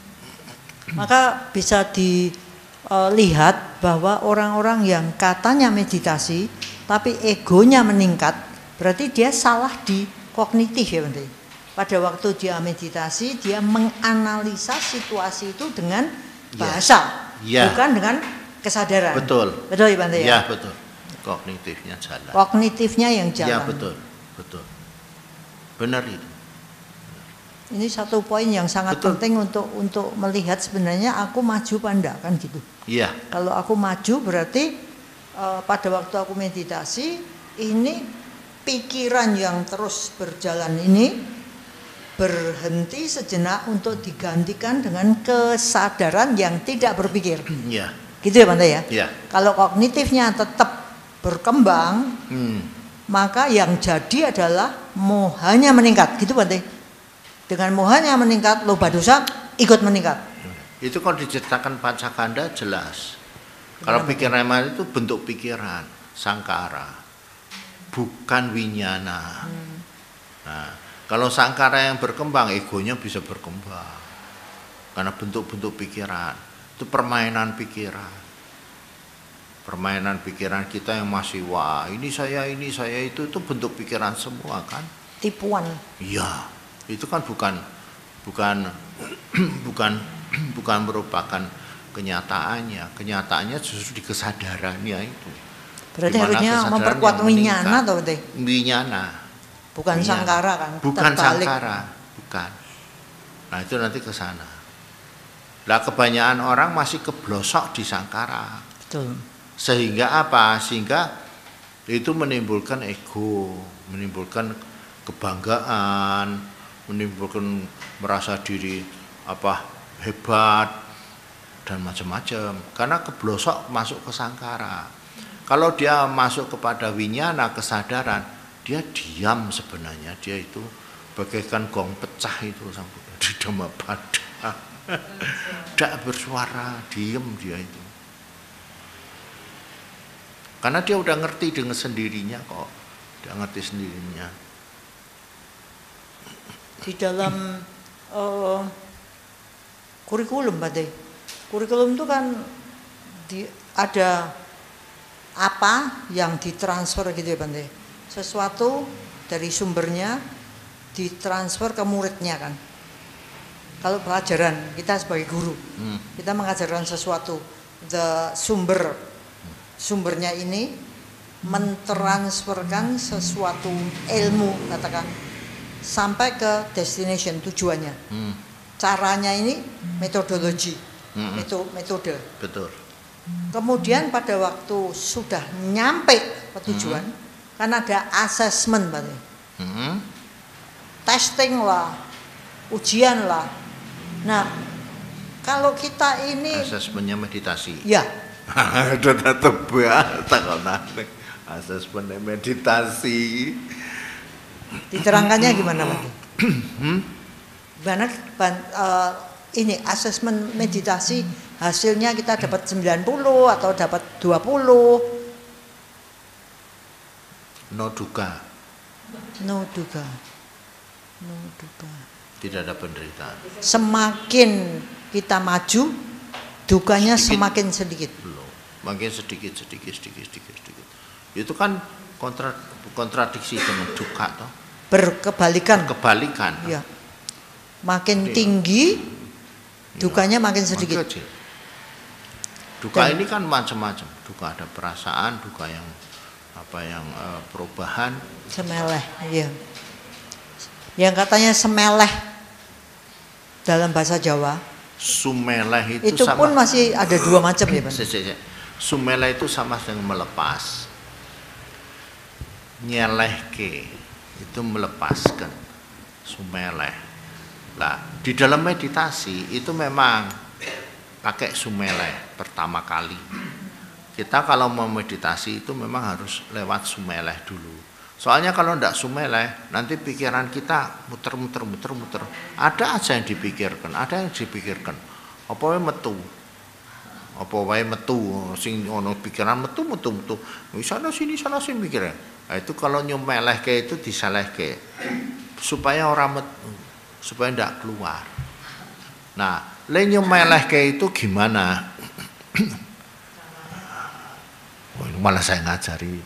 Maka bisa dilihat bahwa orang-orang yang katanya meditasi tapi egonya meningkat, berarti dia salah di kognitif ya Bante. Pada waktu dia meditasi, dia menganalisa situasi itu dengan bahasa, bukan dengan kesadaran. Betul. Betul ya Bante ya? Ya betul. Kognitifnya jalan. Kognitifnya yang jalan. Ya betul, betul. Benar itu. Ini satu poin yang sangat penting untuk melihat sebenarnya aku maju apa enggak kan gitu. Iya. Kalau aku maju berarti pada waktu aku meditasi ini pikiran yang terus berjalan ini berhenti sejenak untuk digantikan dengan kesadaran yang tidak berpikir. Iya. Gitu ya Bante ya? Iya. Kalau kognitifnya tetap berkembang, maka yang jadi adalah mohanya meningkat. Gitu Bante. Dengan mohanya meningkat, loba dosa ikut meningkat. Itu kalau diceritakan Pancakanda jelas. Kalau pikiran itu bentuk pikiran, sangkara, bukan winyana. Nah, kalau sangkara yang berkembang, egonya bisa berkembang. Karena bentuk-bentuk pikiran, itu permainan pikiran. Permainan pikiran kita yang masih wah, ini saya itu bentuk pikiran semua kan? Tipuan. Iya. Itu kan bukan merupakan kenyataannya. Kenyataannya justru di kesadarannya itu. Berarti harusnya memperkuat winyana atau Bante? Winyana. Bukan sangkara kan? Bukan sangkara, bukan. Nah itu nanti ke sana. Lah kebanyakan orang masih keblosok di sangkara. Betul. Sehingga apa? Sehingga itu menimbulkan ego, menimbulkan kebanggaan, menimbulkan merasa diri hebat dan macam-macam karena keblosok masuk ke sangkara. Kalau dia masuk kepada winyana kesadaran, dia diam sebenarnya, dia itu bagaikan gong pecah itu sampai di Dhammapada. Tidak bersuara, diam dia itu. Karena dia udah ngerti dengan sendirinya kok, dia ngerti sendirinya. Di dalam kurikulum Bante, kurikulum itu kan ada apa yang ditransfer gitu ya Bante, sesuatu dari sumbernya ditransfer ke muridnya kan. Kalau pelajaran kita sebagai guru, kita mengajarkan sesuatu, sumbernya ini mentransferkan sesuatu ilmu katakan sampai ke destination tujuannya. Caranya ini metodologi, metode. Betul. Kemudian pada waktu sudah nyampe ke tujuan, kan ada assessment Bante. Testing lah, ujian lah. Nah, kalau kita ini asesmennya meditasi. Ya. Ada tebak takonan asesmen meditasi. Diterangkannya gimana Bante? Gimana ini asesmen meditasi hasilnya kita dapat 90 atau dapat 20? No duka. No duka. Tidak ada penderitaan. Semakin kita maju, dukanya semakin sedikit. Belum. Makin sedikit. Itu kan kontradiksi dengan duka toh. Berkebalikan. Ya. Makin tinggi, dukanya makin sedikit. Duka ini kan macam-macam. Duka ada perasaan, duka yang perubahan. Semeleh, iya. Yang katanya semeleh dalam bahasa Jawa. Sumeleh itu sama, pun masih ada dua macam ya Pak. Sumeleh itu sama dengan melepas. Nyelehke itu melepaskan. Sumeleh. Nah, di dalam meditasi itu memang pakai sumeleh pertama kali. Kita kalau mau meditasi itu memang harus lewat sumeleh dulu. Soalnya kalau tidak sumeleh, nanti pikiran kita muter. Ada aja yang dipikirkan, Apa wae metu. Sing ono pikiran metu. Sana sini mikirnya. Nah, itu kalau nyumelehke itu disalehke supaya orang supaya tidak keluar. Nah, le nyumelehke itu gimana? Malah saya ngajari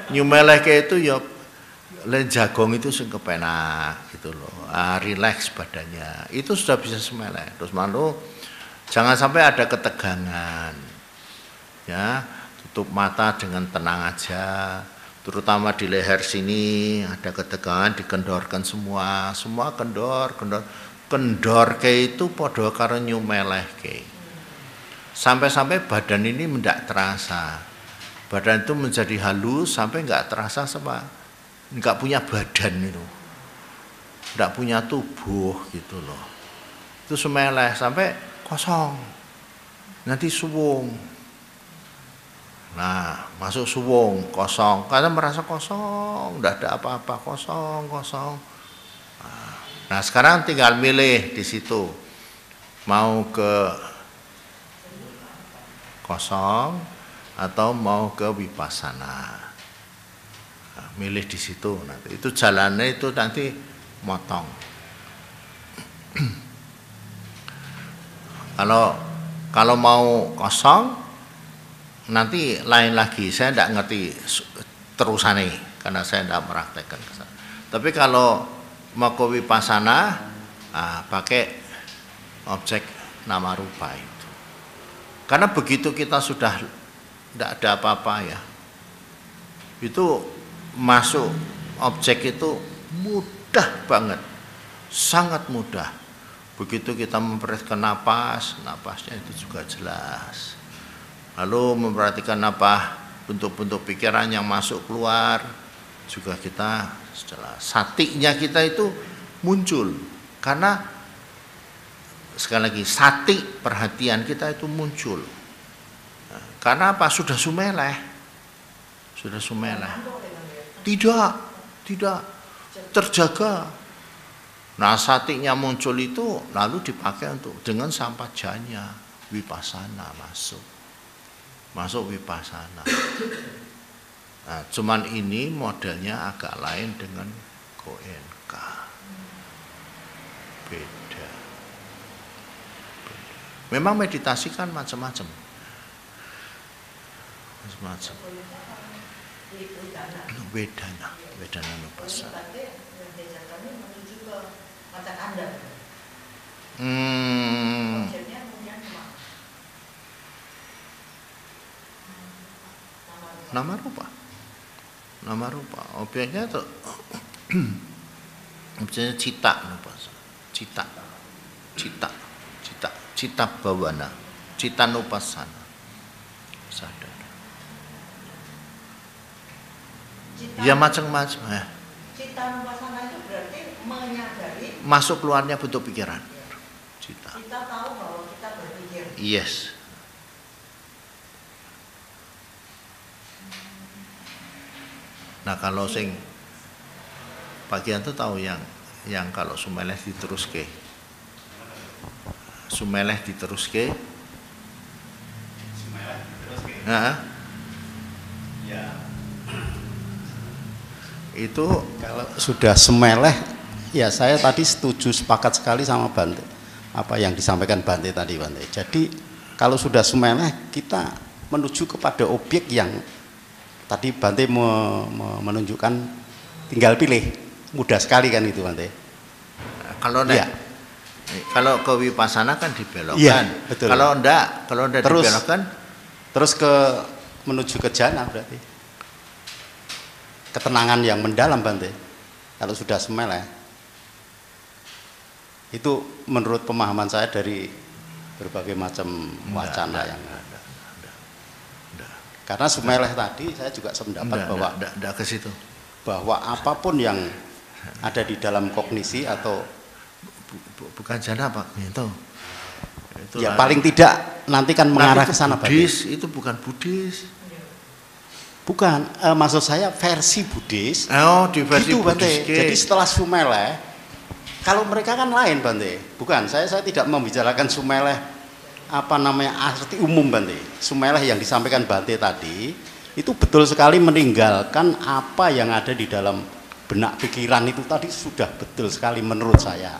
nyumelehke itu ya le jagong itu sing kepenak gitu loh. Relax badannya. Itu sudah bisa semeleh. Terus malu jangan sampai ada ketegangan. Ya, tutup mata dengan tenang aja. Terutama di leher sini ada ketegangan, dikendorkan semua kendor. Kendorke itu padha karo nyumelehke. Sampai-sampai badan ini tidak terasa. Badan itu menjadi halus sampai enggak terasa sama enggak punya badan itu. Enggak punya tubuh gitu loh. Itu semeleh sampai kosong. Nanti suwung. Nah, masuk suwung, kosong. Karena merasa kosong, enggak ada apa-apa, kosong. Nah, sekarang tinggal milih di situ. Mau ke kosong atau mau ke vipassana. Nah, milih di situ nanti. Itu jalannya itu nanti motong. Kalau mau kosong nanti lain lagi. Saya tidak ngerti terusannya karena saya tidak meraktekkan ke sana. Tapi kalau mau ke vipassana, pakai objek nama rupa itu. Karena begitu kita sudah tidak ada apa-apa ya, itu masuk objek itu mudah banget, sangat mudah. Begitu kita memperhatikan napasnya itu juga jelas. Lalu memperhatikan bentuk-bentuk pikiran yang masuk keluar juga kita jelas. Satinya kita itu muncul karena sekali lagi sati perhatian kita itu muncul. Nah, karena apa? Sudah sumeleh. Tidak terjaga. Nah, satinya muncul itu lalu dipakai untuk dengan sampajanya vipassana masuk vipassana. Nah, cuman ini modelnya agak lain dengan Goenka. Beda. Memang meditasi kan macam-macam. Bedanya nupassana. Nama rupa. Objeknya itu objeknya cita nupassana. Cita bawana. Cita nupassana. Sadar. Ya macam-macam ya. Cita nupassana itu berarti menyadari masuk keluarnya bentuk pikiran. Cita. Kita tahu bahwa kita berpikir. Yes. Nah, kalau sing bagian itu tahu yang kalau sumeleh diteruske. Nah, ya. Itu kalau sudah semeleh, ya saya tadi sepakat sekali sama Bante. Apa yang disampaikan Bante tadi, Bante. Jadi kalau sudah semeleh, kita menuju kepada objek yang tadi Bante menunjukkan, tinggal pilih, mudah sekali kan itu, Bante. Kalau ke vipassana kan dibelokkan. Iya, betul. Kalau enggak dibelokkan terus menuju ke jana berarti. Ketenangan yang mendalam, Bante. Kalau sudah semeleh. Itu menurut pemahaman saya dari berbagai macam wacana yang ada. Karena semeleh tadi saya juga sependapat bahwa ke situ. Bahwa apapun yang ada di dalam kognisi atau bukan jana Pak, itu ya paling tidak nanti kan mengarah ke sana, Pak. Itu bukan Buddhis. Bukan, maksud saya versi Buddhis. Oh, di versi gitu, Buddhis. Bante. Jadi setelah sumeleh, kalau mereka kan lain, Bante. Bukan, saya tidak membicarakan sumeleh arti umum Bante. Sumeleh yang disampaikan Bante tadi itu betul sekali meninggalkan apa yang ada di dalam benak pikiran itu tadi sudah betul sekali menurut saya.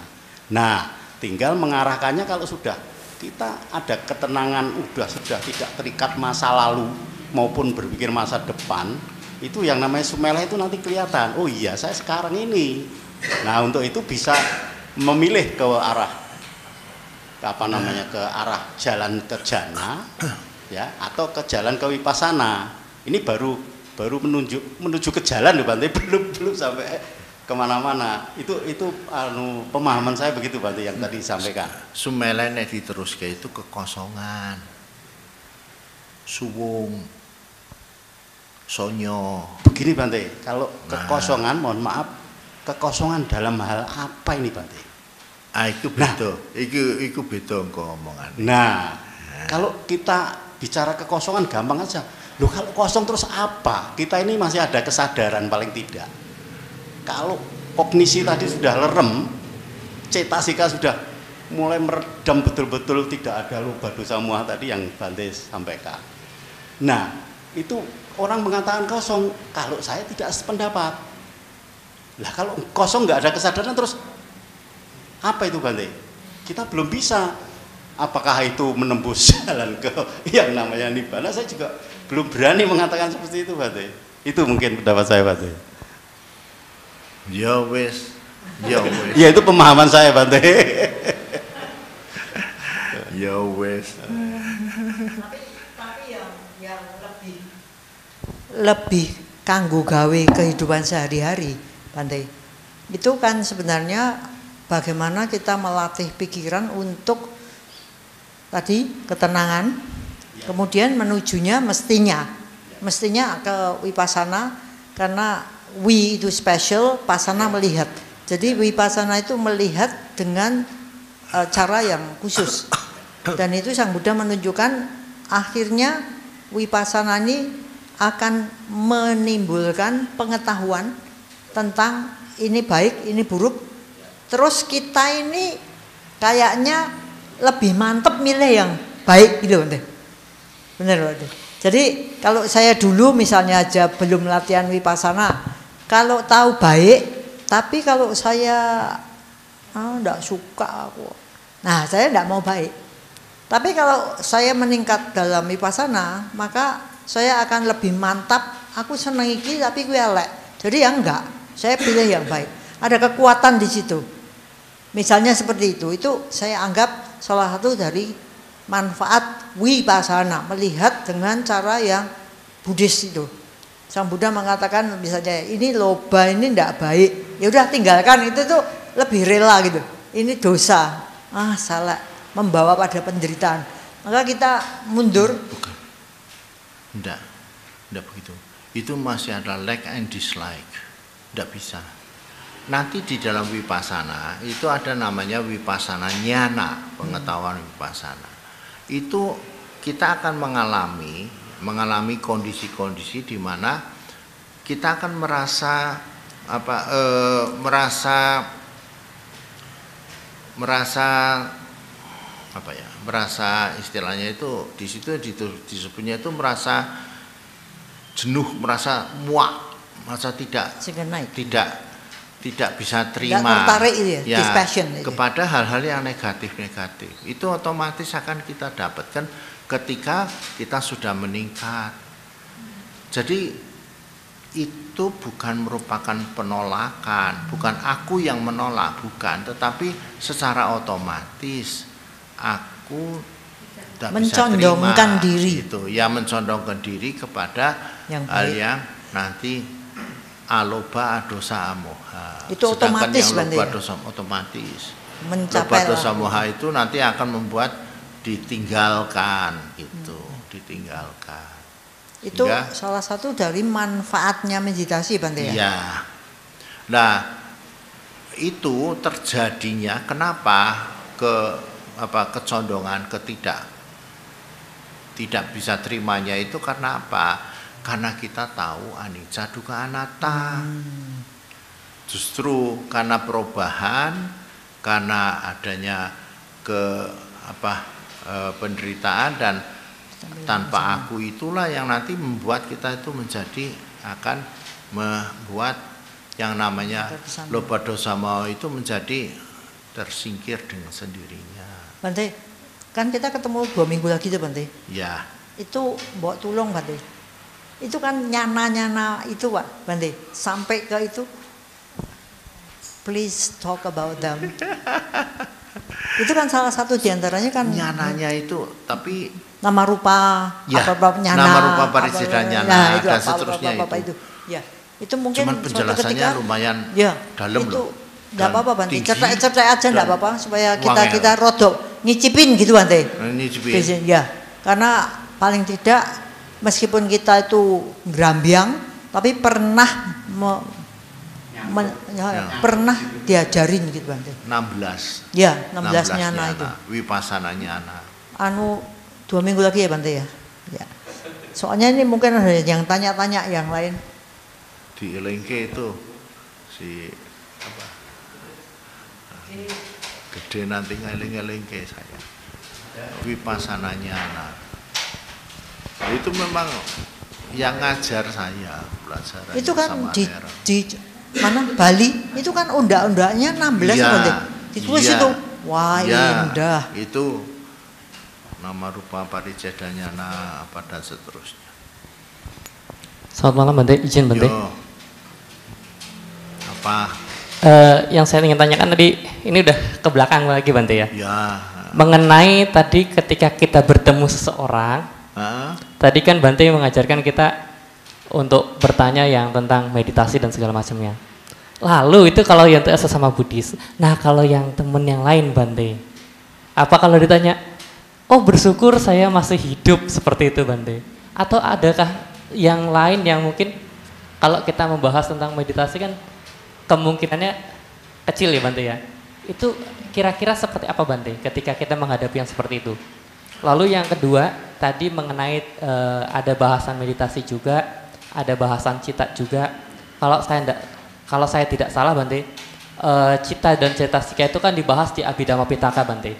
Nah, tinggal mengarahkannya kalau sudah kita ada ketenangan, sudah tidak terikat masa lalu maupun berpikir masa depan, itu yang namanya sumeleh itu nanti kelihatan. Oh iya, saya sekarang ini. Nah, untuk itu bisa memilih ke arah ke arah jalan ke jana ya atau ke jalan ke wipasana. Ini baru menuju ke jalan loh Bante, belum sampai kemana-mana. Itu pemahaman saya begitu Bante yang tadi disampaikan. Sumeleh nek diteruske itu kekosongan, suwung, sonyo. Begini Bante, kalau kekosongan, mohon maaf, kekosongan dalam hal apa ini Bante? Itu beda. Iku beda engko omongan. Nah, kalau kita bicara kekosongan gampang aja. Loh, kalau kosong terus apa? Kita ini masih ada kesadaran paling tidak. Kalau kognisi tadi sudah lerem, cetasika sudah mulai meredam betul-betul, tidak ada luba dosa muha tadi yang Bante sampaikan. Nah, itu orang mengatakan kosong, kalau saya tidak sependapat. Lah kalau kosong nggak ada kesadaran terus apa itu Bante? Kita belum bisa. Apakah itu menembus jalan ke yang namanya nibbana? Saya juga belum berani mengatakan seperti itu Bante. Itu mungkin pendapat saya Bante. Ya wes. Ya itu pemahaman saya Bante. Ya wes. Tapi yang lebih kanggo gawe kehidupan sehari-hari Bante. Itu kan sebenarnya bagaimana kita melatih pikiran untuk tadi ketenangan, kemudian menujunya mestinya ke wipasana, karena wi itu special, pasana melihat. Jadi wipasana itu melihat dengan cara yang khusus. Dan itu Sang Buddha menunjukkan akhirnya wipasana ini akan menimbulkan pengetahuan tentang ini baik, ini buruk. Terus kita ini kayaknya lebih mantep milih yang baik gitu Bante. Benar Bante. Jadi kalau saya dulu misalnya aja belum latihan wipasana, kalau tahu baik, tapi kalau saya enggak suka aku. Nah, saya enggak mau baik. Tapi kalau saya meningkat dalam wipasana, maka saya akan lebih mantap, aku seneng iki tapi gue elek. Jadi ya enggak, saya pilih yang baik. Ada kekuatan di situ. Misalnya seperti itu saya anggap salah satu dari manfaat wipasana, melihat dengan cara yang Buddhis itu. Sang Buddha mengatakan misalnya ini loba, ini tidak baik, ya udah tinggalkan, itu tuh lebih rela gitu. Ini dosa, salah, membawa pada penderitaan. Maka kita mundur. Bukan. Tidak begitu. Itu masih ada like and dislike. Tidak bisa. Nanti di dalam wipasana itu ada namanya wipasana nyana, pengetahuan wipasana. Itu kita akan mengalami kondisi-kondisi di mana kita akan merasa istilahnya itu di situ disebutnya itu merasa jenuh, merasa muak, merasa tidak bisa terima kepada hal-hal yang negatif. Itu otomatis akan kita dapatkan ketika kita sudah meningkat. Jadi itu bukan merupakan penolakan, bukan aku yang menolak, bukan, tetapi secara otomatis aku tidak bisa terima diri. Itu ya, mencondongkan diri kepada hal yang nanti aloba dosa moha. Itu otomatis yang loba dosa otomatis. Loba dosa moha itu nanti akan membuat ditinggalkan itu, ditinggalkan. Itu salah satu dari manfaatnya meditasi Bante ya. Iya. Nah, itu terjadinya kenapa kecondongan tidak bisa terimanya itu karena apa? Karena kita tahu anicca dukkha anatta. Justru karena perubahan, karena adanya penderitaan, dan tanpa aku itulah yang nanti membuat kita itu akan membuat yang namanya loba dosa mau itu menjadi tersingkir dengan sendirinya. Bante, kan kita ketemu 2 minggu lagi tuh Bante. Ya. Itu mbok tulung Bante. Itu kan nyana-nyana itu Pak Bante, sampai ke itu. Please talk about them. Itu kan salah satu diantaranya kan. Nyananya itu, tapi nama rupa, ya, apa nyana, nama rupa parijeda nyana, dan seterusnya itu. Ya, itu mungkin cuman penjelasannya ketika, lumayan ya, dalam itu, loh. Enggak apa-apa Bante, cetak aja enggak apa-apa supaya kita rodok nyicipin gitu Bante. Nyicipin. Ya, karena paling tidak meskipun kita itu gerambiang, tapi pernah pernah diajarin gitu Bante. 16. Ya, 16 nyana itu. Wipasana nyana. 2 minggu lagi ya Bante ya. Ya. Soalnya ini mungkin ada yang tanya-tanya yang lain. Di Elengke itu si apa? Gede nanti ngeling-ngelingke saya. Wipasana nyana. Itu memang yang ngajar saya pelajaran. Itu kan di mana Bali itu kan undang-undangnya 16 ya, Bante. Ditulis ya, itu. Wah, ya, indah. Itu nama rupa parijeda nyana apa dan seterusnya. Selamat malam Bante, izin Bante. Yo. Apa? Yang saya ingin tanyakan tadi, ini udah ke belakang lagi Bante ya. Ya. Mengenai tadi ketika kita bertemu seseorang, tadi kan Bante mengajarkan kita untuk bertanya yang tentang meditasi dan segala macamnya. Lalu itu kalau yang sesama Buddhis. Nah kalau yang temen yang lain Bante, apa kalau ditanya, oh bersyukur saya masih hidup seperti itu Bante? Atau adakah yang lain yang mungkin kalau kita membahas tentang meditasi kan kemungkinannya kecil ya Bante ya? Itu kira-kira seperti apa Bante ketika kita menghadapi yang seperti itu? Lalu yang kedua tadi mengenai ada bahasan meditasi juga, ada bahasan cita juga. Kalau saya tidak salah Bante, cita dan cetasika itu kan dibahas di Abhidhamma Pitaka Bante.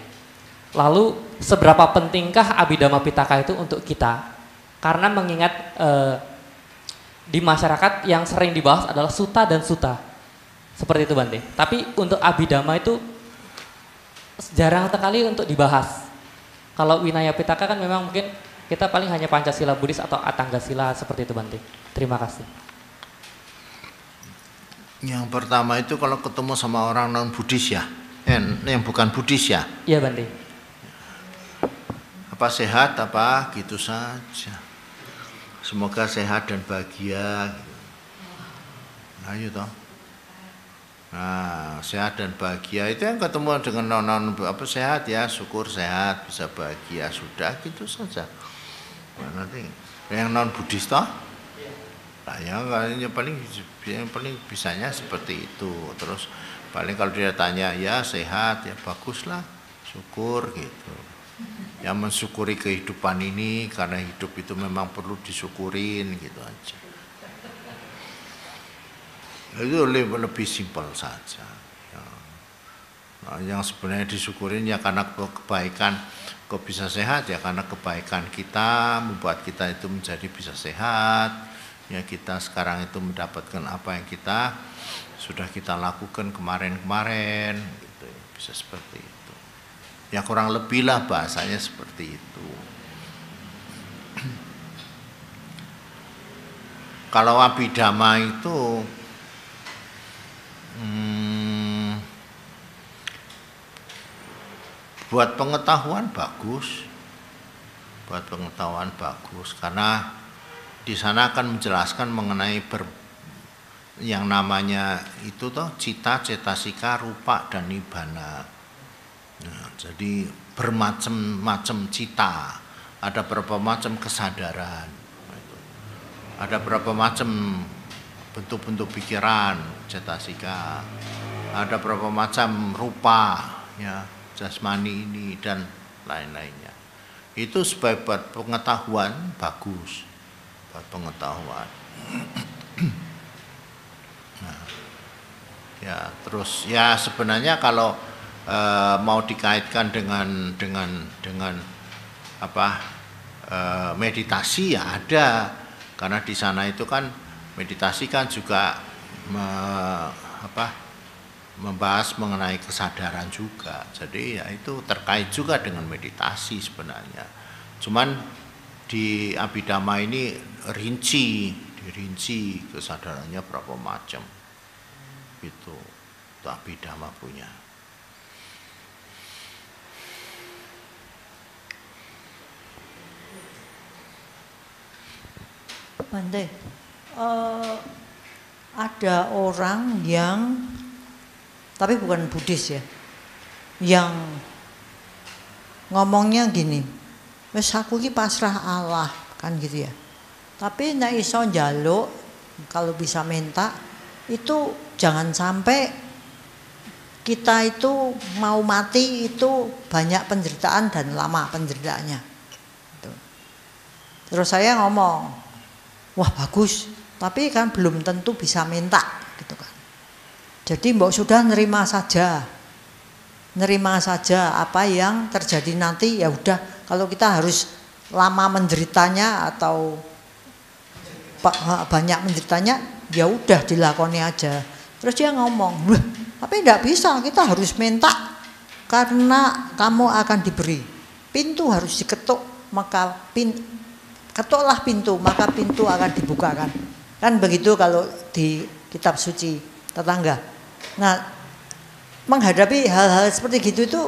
Lalu seberapa pentingkah Abhidhamma Pitaka itu untuk kita? Karena mengingat di masyarakat yang sering dibahas adalah sutta dan sutta. Seperti itu Bante. Tapi untuk Abhidhamma itu jarang sekali untuk dibahas. Kalau Vinaya Pitaka kan memang mungkin kita paling hanya Pancasila Buddhis atau Atanggasila seperti itu Bante. Terima kasih. Yang pertama itu kalau ketemu sama orang non Buddhis ya, yang bukan Buddhis ya. Iya Bante. Apa sehat apa gitu saja. Semoga sehat dan bahagia. Nah itu toh. Nah, sehat dan bahagia itu yang ketemu dengan non apa sehat ya, syukur sehat, bisa bahagia, sudah gitu saja. Nah, nanti yang non Buddhis toh, nah, yang paling bisanya seperti itu. Terus paling kalau dia tanya ya sehat ya baguslah, syukur gitu. Ya mensyukuri kehidupan ini karena hidup itu memang perlu disyukurin gitu aja. Itu lebih simpel saja ya. Nah, yang sebenarnya disyukurin ya karena kebaikan, kok bisa sehat ya karena kebaikan kita membuat kita itu menjadi bisa sehat ya. Kita sekarang itu mendapatkan apa yang kita sudah kita lakukan kemarin-kemarin gitu, bisa seperti itu ya, kurang lebih lah bahasanya seperti itu. Kalau Abhidhamma itu buat pengetahuan bagus, karena di sana akan menjelaskan mengenai yang namanya itu toh cita, cetasika, rupa dan nibbana. Nah, jadi bermacam-macam cita, ada berapa macam kesadaran, ada berapa macam bentuk-bentuk pikiran, cetasika, ada berapa macam rupa ya, jasmani ini dan lain-lainnya. Itu sebagai buat pengetahuan bagus, buat pengetahuan. Nah, ya terus ya sebenarnya kalau mau dikaitkan dengan meditasi ya ada, karena di sana itu kan meditasi kan juga membahas mengenai kesadaran juga. Jadi ya itu terkait juga dengan meditasi sebenarnya. Cuman di Abhidhamma ini dirinci kesadarannya berapa macam. Itu Abhidhamma punya. Bante, ada orang yang, tapi bukan Buddhis ya, yang ngomongnya gini, wes aku ki pasrah Allah kan gitu ya. Tapi nek iso njaluk, kalau bisa minta itu jangan sampai kita itu mau mati itu banyak penderitaan dan lama penderitaannya. Terus saya ngomong, wah bagus, tapi kan belum tentu bisa minta gitu kan. Jadi mbok sudah nerima saja apa yang terjadi nanti, ya udah. Kalau kita harus lama menderitanya atau banyak menderitanya, ya udah dilakoni aja. Terus dia ngomong, tapi tidak bisa, kita harus minta karena kamu akan diberi. Pintu harus diketuk, maka ketuklah pintu, maka pintu akan dibukakan. Kan begitu kalau di kitab suci tetangga. Nah, menghadapi hal-hal seperti gitu itu,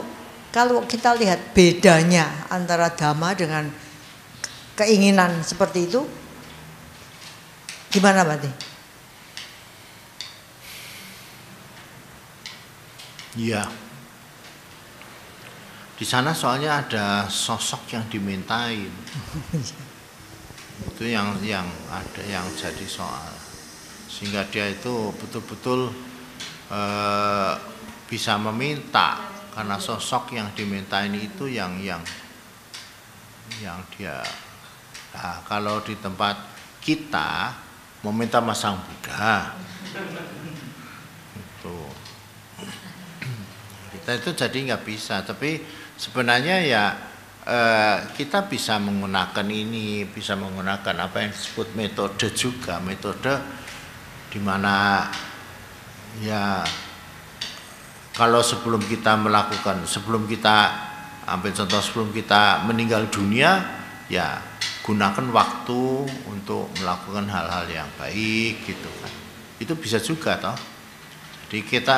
kalau kita lihat bedanya antara dhamma dengan keinginan seperti itu, gimana Bante? Iya. Di sana soalnya ada sosok yang dimintain. Itu yang ada yang jadi soal. Sehingga dia itu betul-betul bisa meminta, karena sosok yang dimintain itu yang dia. Nah, kalau di tempat kita meminta Masang Buddha itu kita itu jadi nggak bisa. Tapi sebenarnya ya kita bisa menggunakan ini, bisa menggunakan apa yang disebut metode juga, metode di mana ya kalau sebelum kita ambil contoh, sebelum kita meninggal dunia, ya gunakan waktu untuk melakukan hal-hal yang baik gitu kan. Itu bisa juga toh. Jadi kita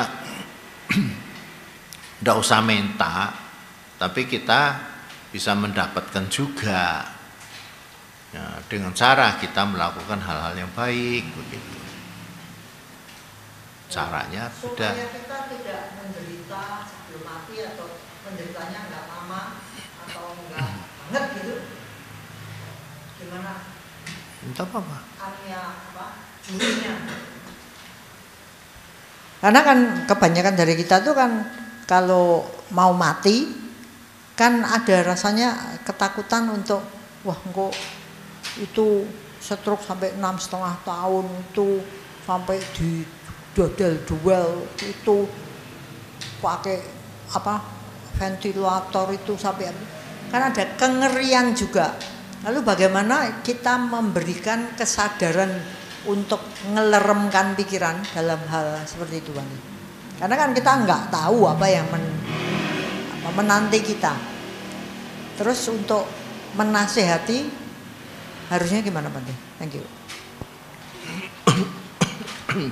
tidak usah minta, tapi kita bisa mendapatkan juga ya, dengan cara kita melakukan hal-hal yang baik begitu. Caranya beda. Supaya kita tidak menderita sebelum mati, atau menderitanya nggak lama atau nggak banget gitu. Gimana? Entah apa? Jurinya. Karena kan kebanyakan dari kita tuh kan kalau mau mati kan ada rasanya ketakutan untuk wah kok itu stroke sampai 6,5 tahun, itu sampai di dodel itu pakai ventilator itu sampai kan ada kengerian juga. Lalu bagaimana kita memberikan kesadaran untuk ngeleremkan pikiran dalam hal seperti itu, Bang? Karena kan kita nggak tahu apa yang menanti kita. Terus untuk menasehati harusnya gimana, Bang? Thank you.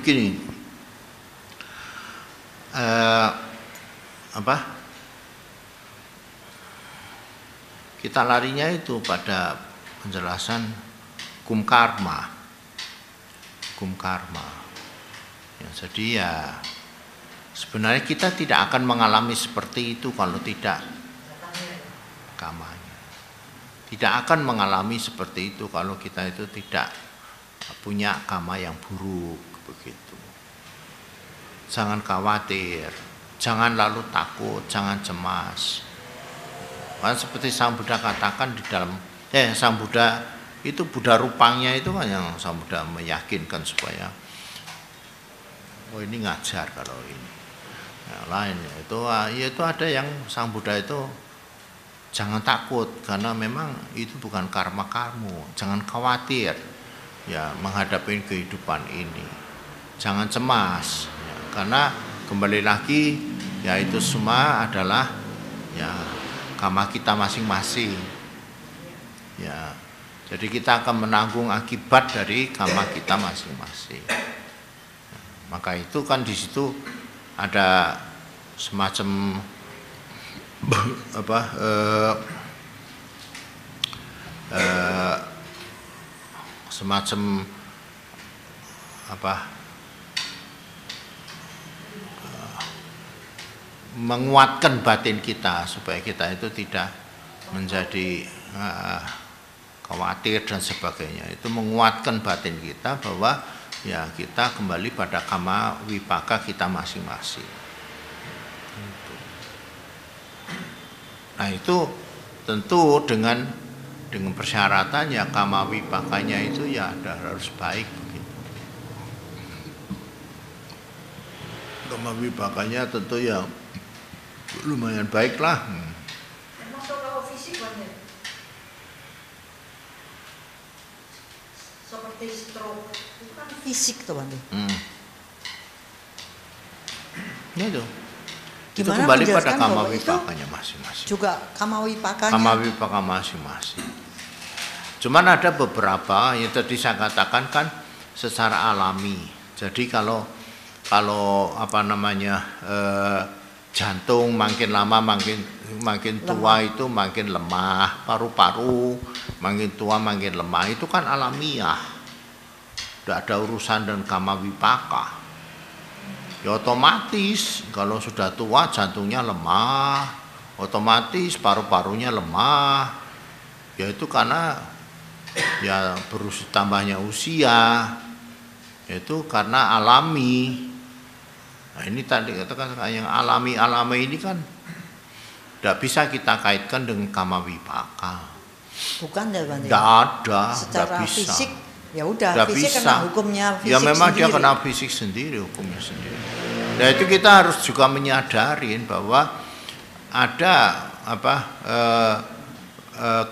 Gini. Kita larinya itu pada penjelasan hukum karma. Ya, jadi ya sebenarnya kita tidak akan mengalami seperti itu kalau tidak karmanya. Tidak akan mengalami seperti itu kalau kita itu tidak punya karma yang buruk begitu. Jangan khawatir, jangan lalu takut, jangan cemas. Kan seperti Sang Buddha katakan di dalam Sang Buddha itu, Buddha rupangnya itu kan yang Sang Buddha meyakinkan supaya ini ngajar kalau ini. Yang lainnya itu ya itu ada yang Sang Buddha itu jangan takut karena memang itu bukan karma kamu. Jangan khawatir ya menghadapi kehidupan ini. Jangan cemas ya, karena kembali lagi ya itu semua adalah ya karma kita masing-masing. Ya. Jadi kita akan menanggung akibat dari karma kita masing-masing. Maka itu kan di situ ada semacam menguatkan batin kita supaya kita itu tidak menjadi khawatir dan sebagainya. Itu menguatkan batin kita bahwa ya kita kembali pada kama wipaka kita masing-masing. Nah itu tentu dengan persyaratan ya kama wipakanya itu ya harus baik begitu. Kama wipakanya tentu ya lumayan baik lah. Termasuk kalau fisik banyak. Seperti stroke itu kan fisik tuh Bante. Ya itu. Itu kembali pada kama wipakanya masing-masing. Juga kama wipakanya. Kama wipaka masing-masing. Cuman ada beberapa yang tadi saya katakan kan secara alami. Jadi kalau jantung makin lama makin tua itu makin lemah, paru-paru makin tua makin lemah, itu kan alamiah. Tidak ada urusan dengan kama wipaka. Ya otomatis kalau sudah tua jantungnya lemah, otomatis paru-parunya lemah. Ya itu karena ya tambahnya usia. Itu karena alami. Nah ini tadi katakan yang alami ini kan tidak bisa kita kaitkan dengan kama wipaka. Bukan ya Bante? Tidak ada, secara tidak bisa. Fisik ya udah, fisik bisa. kena hukumnya fisik ya memang sendiri. Dia kena fisik sendiri, hukumnya sendiri. Nah itu kita harus juga menyadarin bahwa ada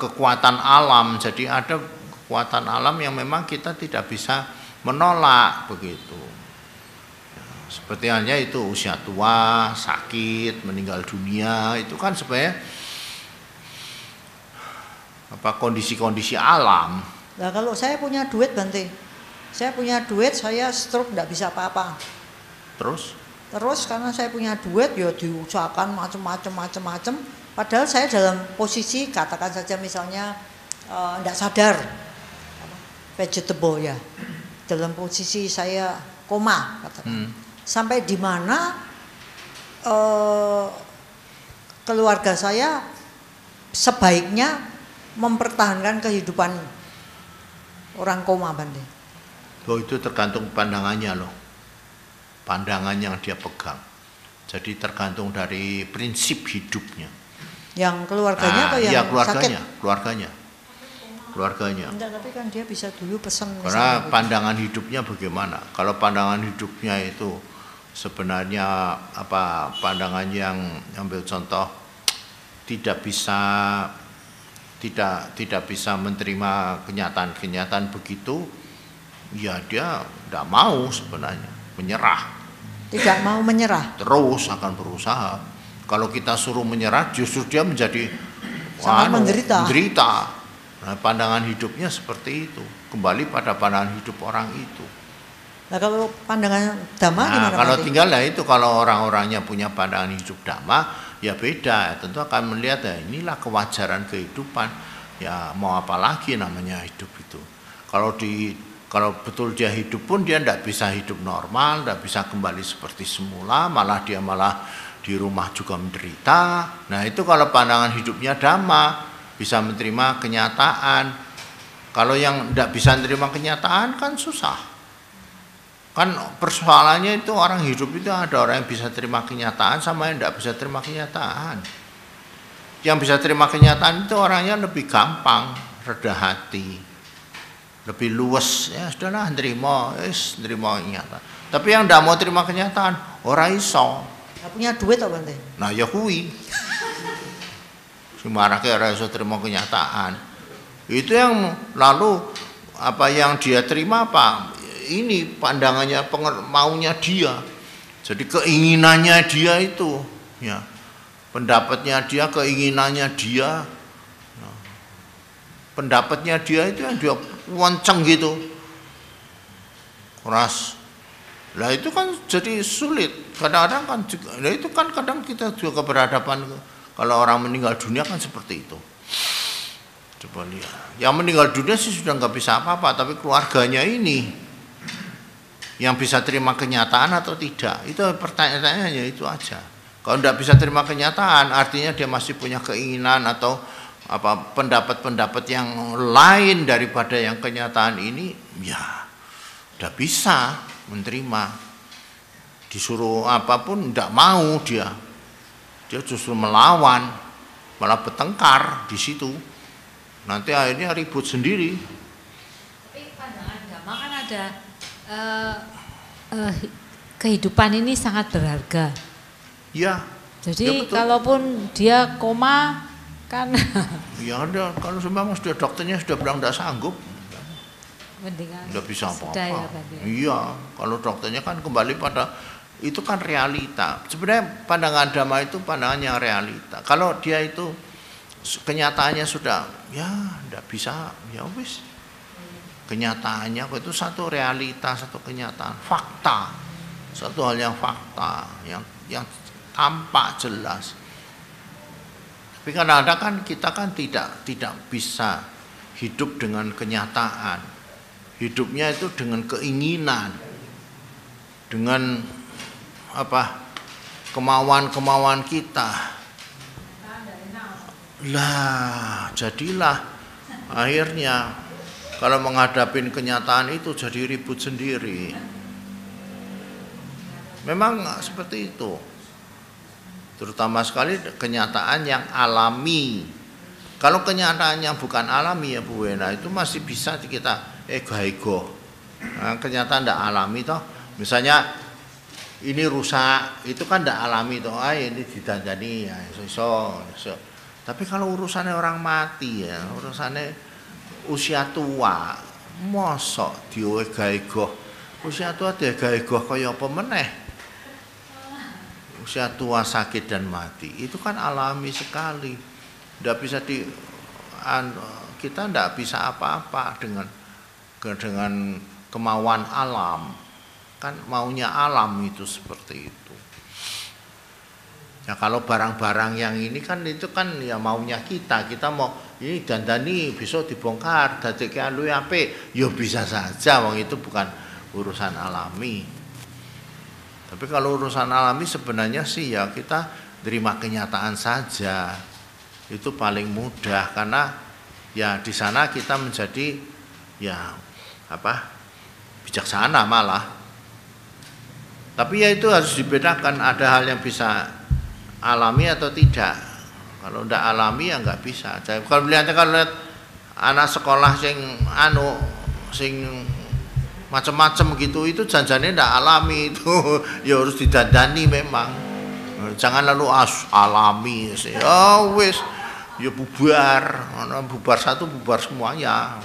kekuatan alam. Jadi ada kekuatan alam yang memang kita tidak bisa menolak begitu. Seperti halnya itu usia tua, sakit, meninggal dunia, itu kan sebenarnya kondisi-kondisi alam. Nah kalau saya punya duit Bante, saya punya duit, saya stroke tidak bisa apa-apa. Terus karena saya punya duit ya diusahakan macam-macam. Padahal saya dalam posisi katakan saja misalnya tidak sadar, vegetable ya, dalam posisi saya koma katakan. Sampai di mana keluarga saya sebaiknya mempertahankan kehidupan orang koma Bante. Oh itu tergantung pandangannya loh, pandangan yang dia pegang. Jadi tergantung dari prinsip hidupnya. Yang keluarganya atau yang iya, sakit? Keluarganya. Enggak, tapi kan dia bisa dulu pesan. Karena pandangan hidupnya bagaimana? Kalau pandangan hidupnya itu sebenarnya pandangan yang ambil contoh tidak bisa menerima kenyataan begitu, ya dia tidak mau sebenarnya menyerah. Tidak mau menyerah. Terus akan berusaha. Kalau kita suruh menyerah, justru dia menjadi menderita. Nah, pandangan hidupnya seperti itu. Kembali pada pandangan hidup orang itu. Nah kalau pandangan Dhamma gimana? Kalau tinggal itu kalau orang-orangnya punya pandangan hidup Dhamma, ya beda. Tentu akan melihat ya inilah kewajaran kehidupan. Ya mau apa lagi namanya hidup itu. Kalau betul dia hidup pun dia tidak bisa hidup normal, tidak bisa kembali seperti semula, malah di rumah juga menderita. Nah itu kalau pandangan hidupnya Dhamma, bisa menerima kenyataan. Kalau yang tidak bisa menerima kenyataan kan susah. Kan persoalannya itu orang hidup itu ada orang yang bisa terima kenyataan sama yang tidak bisa terima kenyataan. Yang bisa terima kenyataan itu orangnya lebih gampang, reda hati, lebih luwes. Ya sudahlah, nerima kenyataan. Tapi yang tidak mau terima kenyataan, orang iso. Nggak punya duit apa Bante? Nah ya kuwi. marake ora iso trimo kenyataan. Itu yang lalu apa yang dia terima apa? Ini pandangannya maunya dia. Jadi keinginannya dia itu, ya. Pendapatnya dia, keinginannya dia. Pendapatnya dia itu yang dia wanceng gitu. Keras. Lah itu kan jadi sulit. Kadang-kadang kan juga, nah itu kan kadang kita juga berhadapan kalau orang meninggal dunia kan seperti itu. Coba lihat. Yang meninggal dunia sih sudah nggak bisa apa-apa, tapi keluarganya ini yang bisa terima kenyataan atau tidak. Itu pertanyaannya itu aja. Kalau nggak bisa terima kenyataan, artinya dia masih punya keinginan atau apa pendapat-pendapat yang lain daripada yang kenyataan ini, ya udah bisa menerima. Disuruh apapun tidak mau dia justru melawan, malah bertengkar di situ. Nanti akhirnya ribut sendiri. Tapi pandangan agama kan ada kehidupan ini sangat berharga. Ya. Jadi ya kalaupun dia koma kan. Ya ada, kalau memang sudah dokternya sudah bilang tidak sanggup. Tidak bisa apa-apa. Ya, iya, kalau dokternya kan kembali pada itu kan realita. Sebenarnya pandangan agama itu pandangan yang realita. Kalau dia itu kenyataannya sudah ya tidak bisa, ya wis. Kenyataannya itu satu realita, satu kenyataan, fakta. Satu hal yang fakta, yang tampak jelas. Tapi kadang-kadang kan kita kan tidak bisa hidup dengan kenyataan. Hidupnya itu dengan keinginan, dengan apa kemauan-kemauan kita. Lah, jadilah akhirnya kalau menghadapi kenyataan itu jadi ribut sendiri. Memang seperti itu. Terutama sekali kenyataan yang alami. Kalau kenyataan yang bukan alami ya Bu Wena, itu masih bisa kita ego-ego. Nah, kenyataan tidak alami toh. Misalnya ini rusak, itu kan tidak alami toh. Ini didandani ya, so. Tapi kalau urusannya orang mati ya, urusannya usia tua, mosok diego-ego. Usia tua diego-ego kaya apa meneh? Usia tua sakit dan mati, itu kan alami sekali. Tidak bisa kita tidak bisa apa-apa dengan kemauan alam. Kan maunya alam itu seperti itu. Ya kalau barang-barang yang ini kan itu kan ya maunya kita mau ini dandani besok dibongkar dadeke anu apik ya bisa saja wong itu bukan urusan alami. Tapi kalau urusan alami sebenarnya sih ya kita terima kenyataan saja. Itu paling mudah karena ya di sana kita menjadi ya bijaksana malah. Tapi ya itu harus dibedakan, ada hal yang bisa alami atau tidak. Kalau tidak alami ya nggak bisa. Kalau lihat anak sekolah sing macam-macam gitu, itu janjane tidak alami itu ya harus didandani memang. Jangan lalu alami sih. Oh wis ya bubar satu bubar semuanya.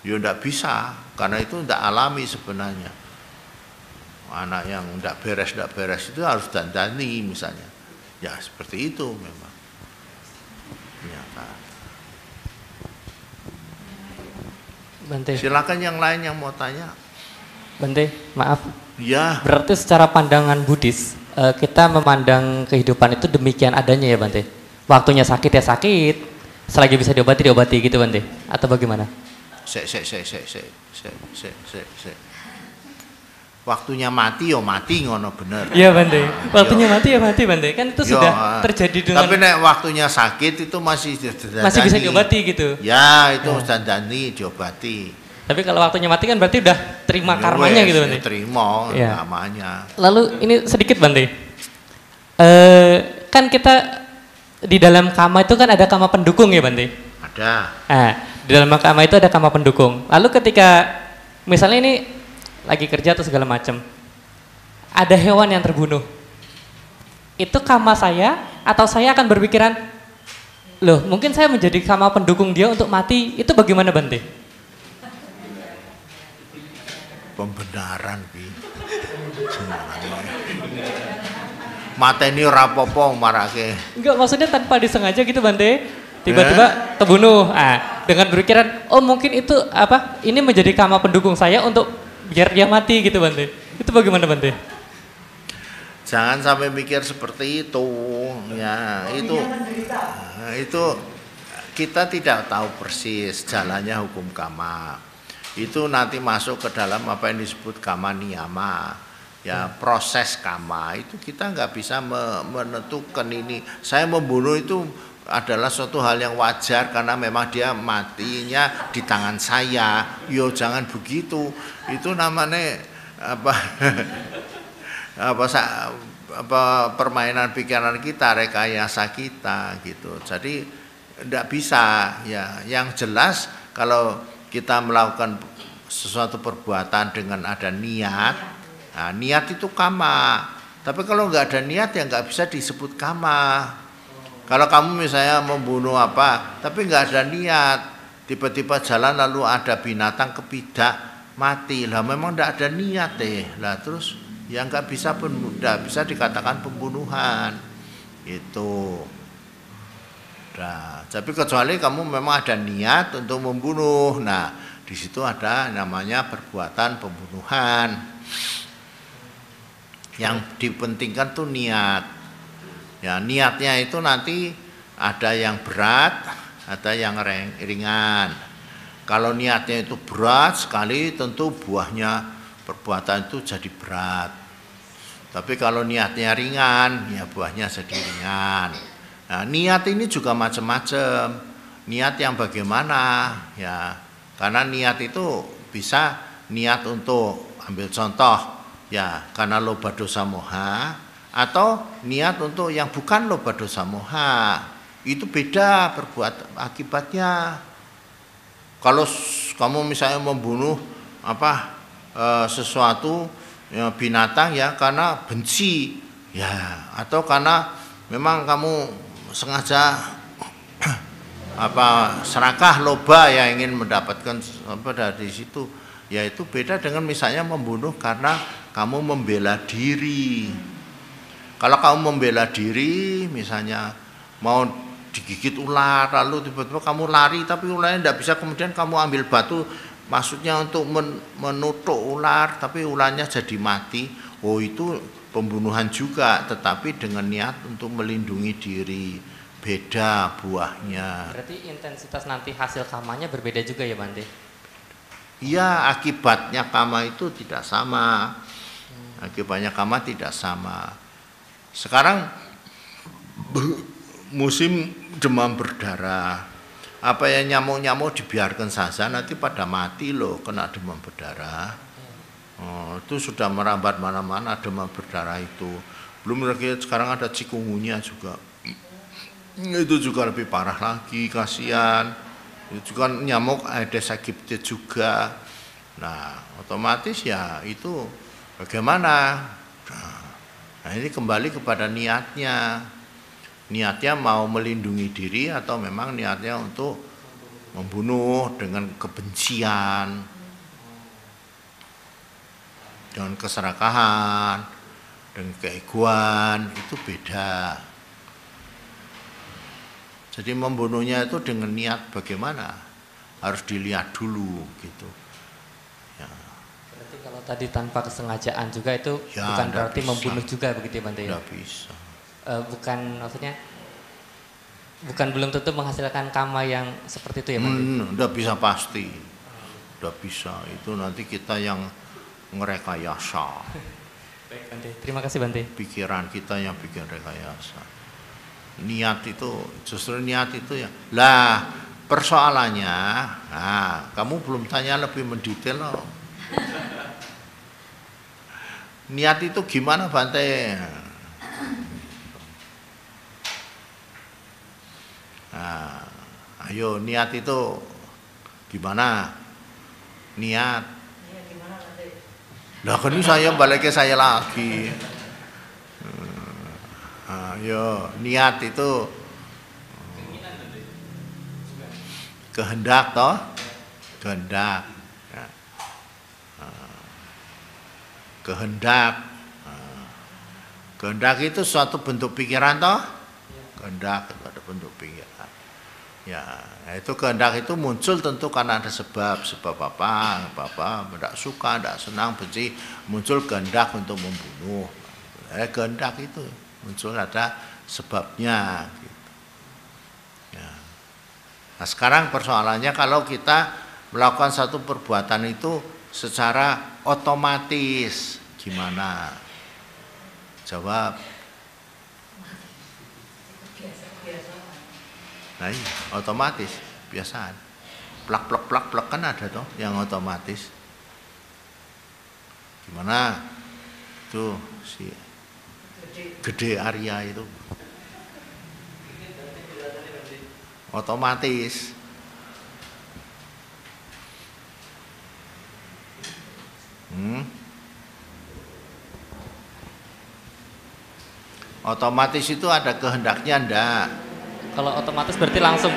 Ya tidak bisa karena itu tidak alami sebenarnya. Anak yang tidak beres itu harus dandani misalnya. Ya seperti itu memang. Bante. Silakan yang lain yang mau tanya. Bante, maaf. Ya. Berarti secara pandangan Buddhis kita memandang kehidupan itu demikian adanya ya Bante. Waktunya sakit ya sakit, selagi bisa diobati gitu Bante. Atau bagaimana? Waktunya mati ya mati ngono bener. Iya Bante. Waktunya mati ya mati Bante. Kan itu sudah terjadi dengan. Tapi nek waktunya sakit itu masih bisa diobati gitu. Ya, itu dandani diobati. Tapi kalau waktunya mati kan berarti udah terima karmanya gitu Bante. Terima namanya. Lalu ini sedikit Bante. Kan kita di dalam kama itu kan ada kama pendukung ya Bante. Ada. Nah, di dalam kama itu ada kama pendukung. Lalu ketika misalnya ini lagi kerja atau segala macam, ada hewan yang terbunuh, itu kama saya atau saya akan berpikiran loh mungkin saya menjadi kama pendukung dia untuk mati, itu bagaimana Bante? Pembenaran Bi. Mateni ora apa-apa marake. Enggak, maksudnya tanpa disengaja gitu Bante. Tiba-tiba terbunuh. Dengan berpikiran, oh mungkin itu apa? Ini menjadi kama pendukung saya untuk biar dia mati gitu Bante. Itu bagaimana Bante? Jangan sampai mikir seperti itu. Ya, itu kita tidak tahu persis jalannya hukum kama. Itu nanti masuk ke dalam apa yang disebut kama niyama. Ya, proses kama itu kita nggak bisa menentukan ini. Saya membunuh itu adalah suatu hal yang wajar karena memang dia matinya di tangan saya. Yo jangan begitu. Itu namanya apa permainan pikiran kita, rekayasa kita gitu. Jadi tidak bisa ya. Yang jelas kalau kita melakukan sesuatu perbuatan dengan ada niat. Nah, niat itu kama, tapi kalau nggak ada niat ya nggak bisa disebut kama. Kalau kamu misalnya membunuh apa, tapi nggak ada niat, tiba-tiba jalan lalu ada binatang kepidak mati, lah memang nggak ada niat lah terus ya nggak bisa dikatakan pembunuhan itu. Nah, tapi kecuali kamu memang ada niat untuk membunuh, nah di situ ada namanya perbuatan pembunuhan. Yang dipentingkan tuh niat. Ya, niatnya itu nanti ada yang berat, ada yang ringan. Kalau niatnya itu berat sekali, tentu buahnya perbuatan itu jadi berat. Tapi kalau niatnya ringan, ya buahnya jadi ringan. Nah, niat ini juga macam-macam. Niat yang bagaimana? Ya, karena niat itu bisa niat untuk ambil contoh. Ya, karena loba dosa moha, atau niat untuk yang bukan loba dosa moha. Itu beda akibatnya. Kalau kamu misalnya membunuh sesuatu ya, binatang ya karena benci ya, atau karena memang kamu sengaja serakah loba ya ingin mendapatkan dari situ. Ya itu beda dengan misalnya membunuh karena kamu membela diri. Kalau kamu membela diri, misalnya mau digigit ular, lalu tiba-tiba kamu lari, tapi ularnya tidak bisa, kemudian kamu ambil batu, maksudnya untuk menutup ular, tapi ularnya jadi mati. Oh itu pembunuhan juga, tetapi dengan niat untuk melindungi diri. Beda buahnya. Berarti intensitas nanti hasil kamanya berbeda juga ya Bante? Iya, akibatnya kama itu tidak sama. Akibatnya kama tidak sama. Sekarang musim demam berdarah. Apa ya, nyamuk-nyamuk dibiarkan saja nanti pada mati loh kena demam berdarah. Itu sudah merambat mana-mana demam berdarah itu. Belum lagi sekarang ada cikungunya juga. Itu juga lebih parah lagi, kasihan. Itu juga nyamuk Aedes aegypti juga. Nah, otomatis ya itu bagaimana? Nah, ini kembali kepada niatnya. Niatnya mau melindungi diri atau memang niatnya untuk membunuh dengan kebencian, dengan keserakahan, dengan keegoan, itu beda. Jadi membunuhnya itu dengan niat bagaimana? Harus dilihat dulu gitu. Ya. Berarti kalau tadi tanpa kesengajaan juga itu ya, bukan berarti bisa. Membunuh juga begitu ya Bante? Tidak bisa. Bukan, maksudnya bukan belum tentu menghasilkan kama yang seperti itu ya Bante? Tidak bisa pasti. Tidak bisa. Itu nanti kita yang ngerekayasa. Baik Bante, terima kasih Bante. Pikiran kita yang bikin rekayasa. Niat itu, justru niat itu ya. Lah, persoalannya, nah, kamu belum tanya lebih mendetail loh. Niat itu gimana Bante? Nah, ayo niat itu gimana? Niat. Lah kan ini saya balik ke saya lagi. Ayo, niat itu Kehendak toh, kehendak. Ya. Kehendak. Kehendak itu suatu bentuk pikiran toh? Kehendak itu ada bentuk pikiran. Ya, itu kehendak itu muncul tentu karena ada sebab apa, tidak suka, tidak senang, benci, muncul kehendak untuk membunuh. Kehendak itu muncul ada sebabnya. Gitu. Ya. Nah sekarang persoalannya kalau kita melakukan satu perbuatan itu secara otomatis, gimana? Jawab. Nah, iya, otomatis, biasaan. Plak kan ada toh yang otomatis. Gimana? Tuh si Gede Arya itu. Otomatis. Otomatis itu ada kehendaknya ndak? Kalau otomatis berarti langsung.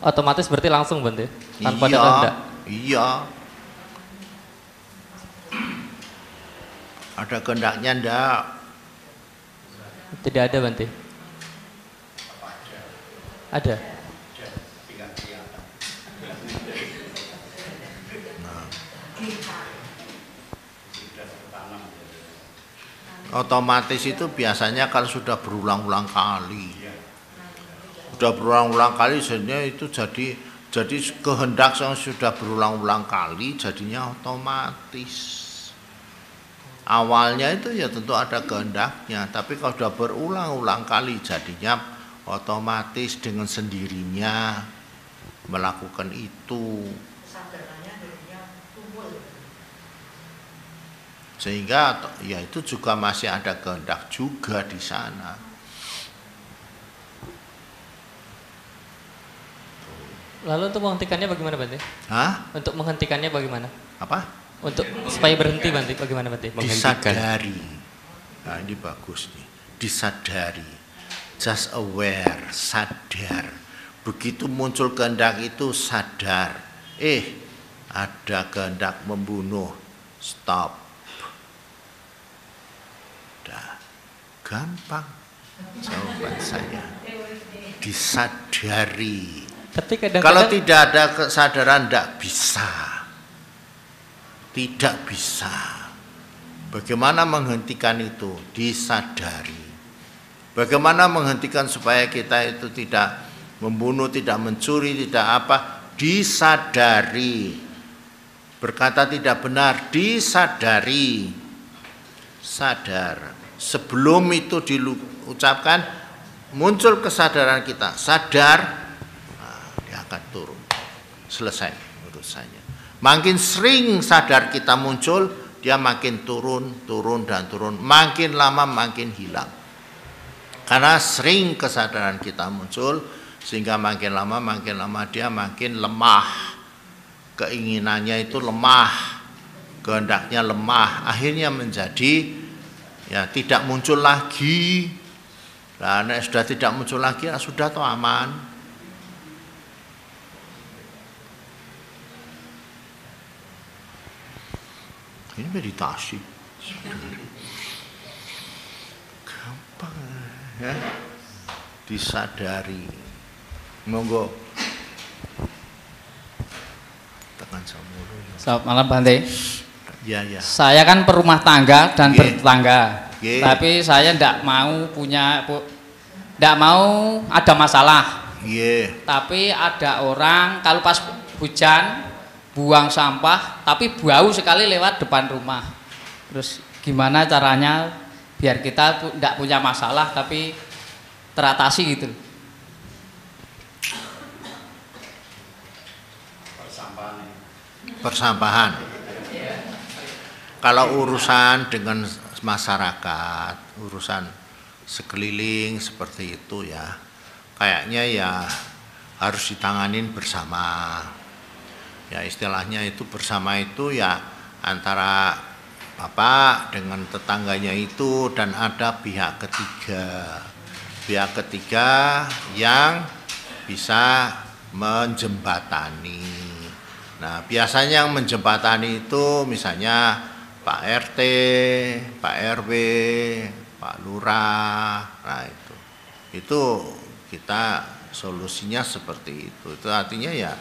Otomatis berarti langsung Bante, tanpa ada kehendak. Iya. Ada kehendaknya ndak? Tidak ada Bante. Ada. Otomatis itu biasanya kalau sudah berulang-ulang kali, jadinya itu jadi kehendak yang sudah berulang-ulang kali jadinya otomatis. Awalnya itu ya tentu ada kehendaknya, tapi kalau sudah berulang-ulang kali jadinya otomatis dengan sendirinya melakukan itu. Sehingga ya itu juga masih ada kehendak juga di sana. Lalu untuk menghentikannya bagaimana Bante? Hah? Untuk menghentikannya bagaimana? Apa? Untuk supaya berhenti Bante, bagaimana Bante? Disadari. Nah ini bagus nih. Disadari. Just aware, sadar. Begitu muncul kehendak itu sadar. Ada kehendak membunuh. Stop. Gampang jawaban saya, disadari. Tapi kalau tidak ada kesadaran tidak bisa. Bagaimana menghentikan itu? Disadari. Bagaimana menghentikan supaya kita itu tidak membunuh, tidak mencuri, tidak apa? Disadari. Berkata tidak benar, disadari. Sadar. Sebelum itu diucapkan muncul kesadaran kita, sadar, dia akan turun, selesai urusannya. Makin sering sadar kita muncul, dia makin turun, makin lama makin hilang. Karena sering kesadaran kita muncul, sehingga makin lama dia makin lemah, keinginannya itu lemah, kehendaknya lemah, akhirnya menjadi ya tidak muncul lagi. Nah, sudah tidak muncul lagi, sudah toh aman. Ini meditasi. Gampang ya. Disadari. Monggo. Tekan samulu. Selamat malam Bante. Ya. Saya kan perumah tangga dan bertetangga, tapi saya tidak mau ada masalah. Tapi ada orang kalau pas hujan buang sampah, tapi bau sekali lewat depan rumah. Terus gimana caranya biar kita tidak punya masalah tapi teratasi gitu? Persampahan. Kalau urusan dengan masyarakat, urusan sekeliling seperti itu ya, kayaknya ya harus ditanganin bersama. Ya istilahnya itu bersama itu ya antara bapak dengan tetangganya itu dan ada pihak ketiga yang bisa menjembatani. Nah, biasanya yang menjembatani itu misalnya Pak RT, Pak RW, Pak Lurah. Nah, itu kita solusinya seperti itu. Itu artinya ya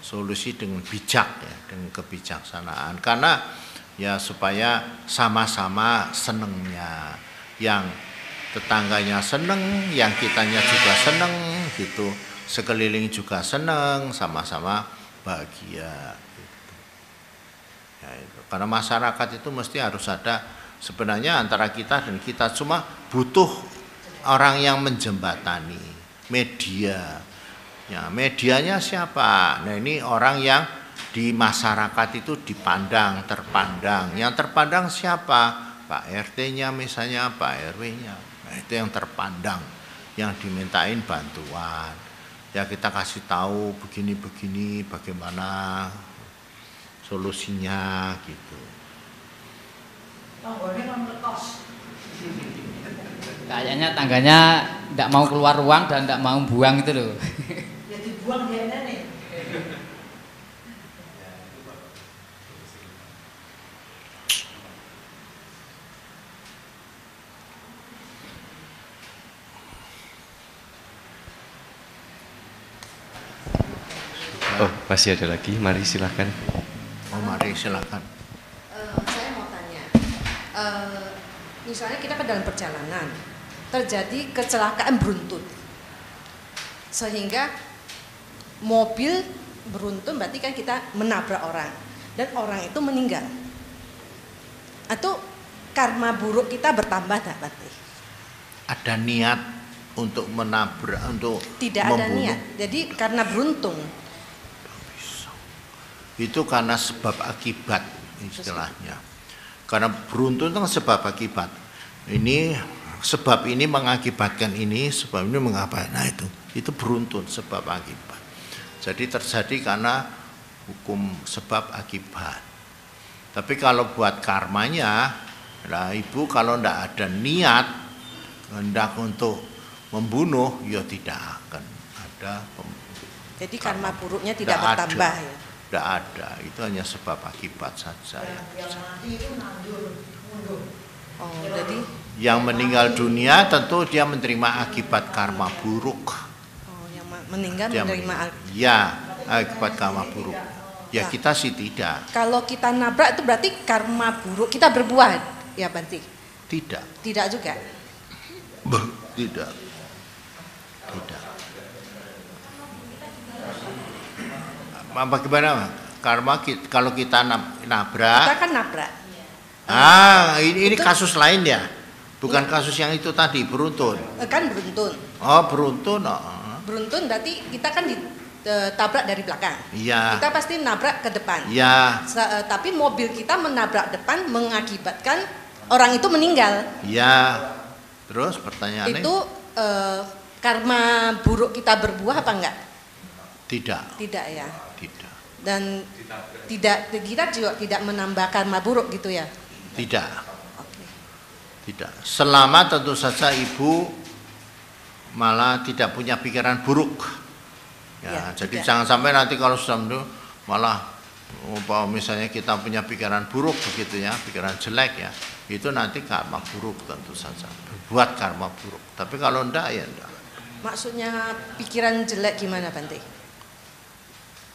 solusi dengan bijak ya, dengan kebijaksanaan. Karena ya supaya sama-sama senengnya, yang tetangganya seneng, yang kitanya juga seneng gitu, sekeliling juga seneng, sama-sama bahagia gitu. Ya, itu. Karena masyarakat itu mesti harus ada sebenarnya antara kita dan kita, cuma butuh orang yang menjembatani, media. Ya, medianya siapa? Nah, ini orang yang di masyarakat itu dipandang, terpandang. Yang terpandang siapa? Pak RT-nya misalnya, Pak RW-nya. Nah, itu yang terpandang, yang dimintain bantuan. Ya kita kasih tahu begini-begini, bagaimana solusinya gitu. Kayaknya tangganya tidak mau keluar ruang dan tidak mau buang itu loh. Ya dibuang dia nenek. Oh, masih ada lagi. Mari silakan. Oh, mari silakan. Saya mau tanya, misalnya kita dalam perjalanan terjadi kecelakaan beruntun, sehingga mobil beruntun berarti kan kita menabrak orang dan orang itu meninggal. Atau karma buruk kita bertambah tak berarti? Ada niat untuk menabrak, untuk tidak membunuh. Ada niat, jadi karena beruntung. Itu karena sebab akibat istilahnya. Karena beruntun itu sebab akibat. Ini sebab ini mengakibatkan ini, sebab ini mengakibatkan. Nah itu beruntun sebab akibat. Jadi terjadi karena hukum sebab akibat. Tapi kalau buat karmanya, nah ibu kalau tidak ada niat hendak untuk membunuh, ya tidak akan ada. Jadi karma buruknya tidak bertambah ya. Tidak ada, itu hanya sebab akibat saja. Yang mati itu mundur. Oh, jadi yang meninggal dunia tentu dia menerima akibat karma buruk. Oh, yang meninggal dia menerima ya akibat karma buruk. Ya kita sih tidak. Kalau kita nabrak itu berarti karma buruk kita berbuat, ya Banti? Tidak. Tidak juga. Tidak. Tidak. Bagaimana karma kalau kita nabrak? Kita kan nabrak. Ini kasus lain ya, bukan kasus yang itu tadi beruntun. Kan beruntun. Oh beruntun. Beruntun berarti kita kan ditabrak dari belakang. Iya. Kita pasti nabrak ke depan. Iya. Tapi mobil kita menabrak depan mengakibatkan orang itu meninggal. Iya. Terus pertanyaannya? Itu karma buruk kita berbuah apa enggak? Tidak. Tidak ya. Tidak. Dan kita juga tidak menambah karma buruk gitu ya? Tidak. Okay. Tidak. Selama tentu saja ibu malah tidak punya pikiran buruk. Ya jadi tidak. Jangan sampai nanti kalau sudah malah misalnya kita punya pikiran buruk begitu ya, pikiran jelek ya, itu nanti karma buruk tentu saja. Berbuat karma buruk. Tapi kalau enggak ya enggak. Maksudnya pikiran jelek gimana Bante?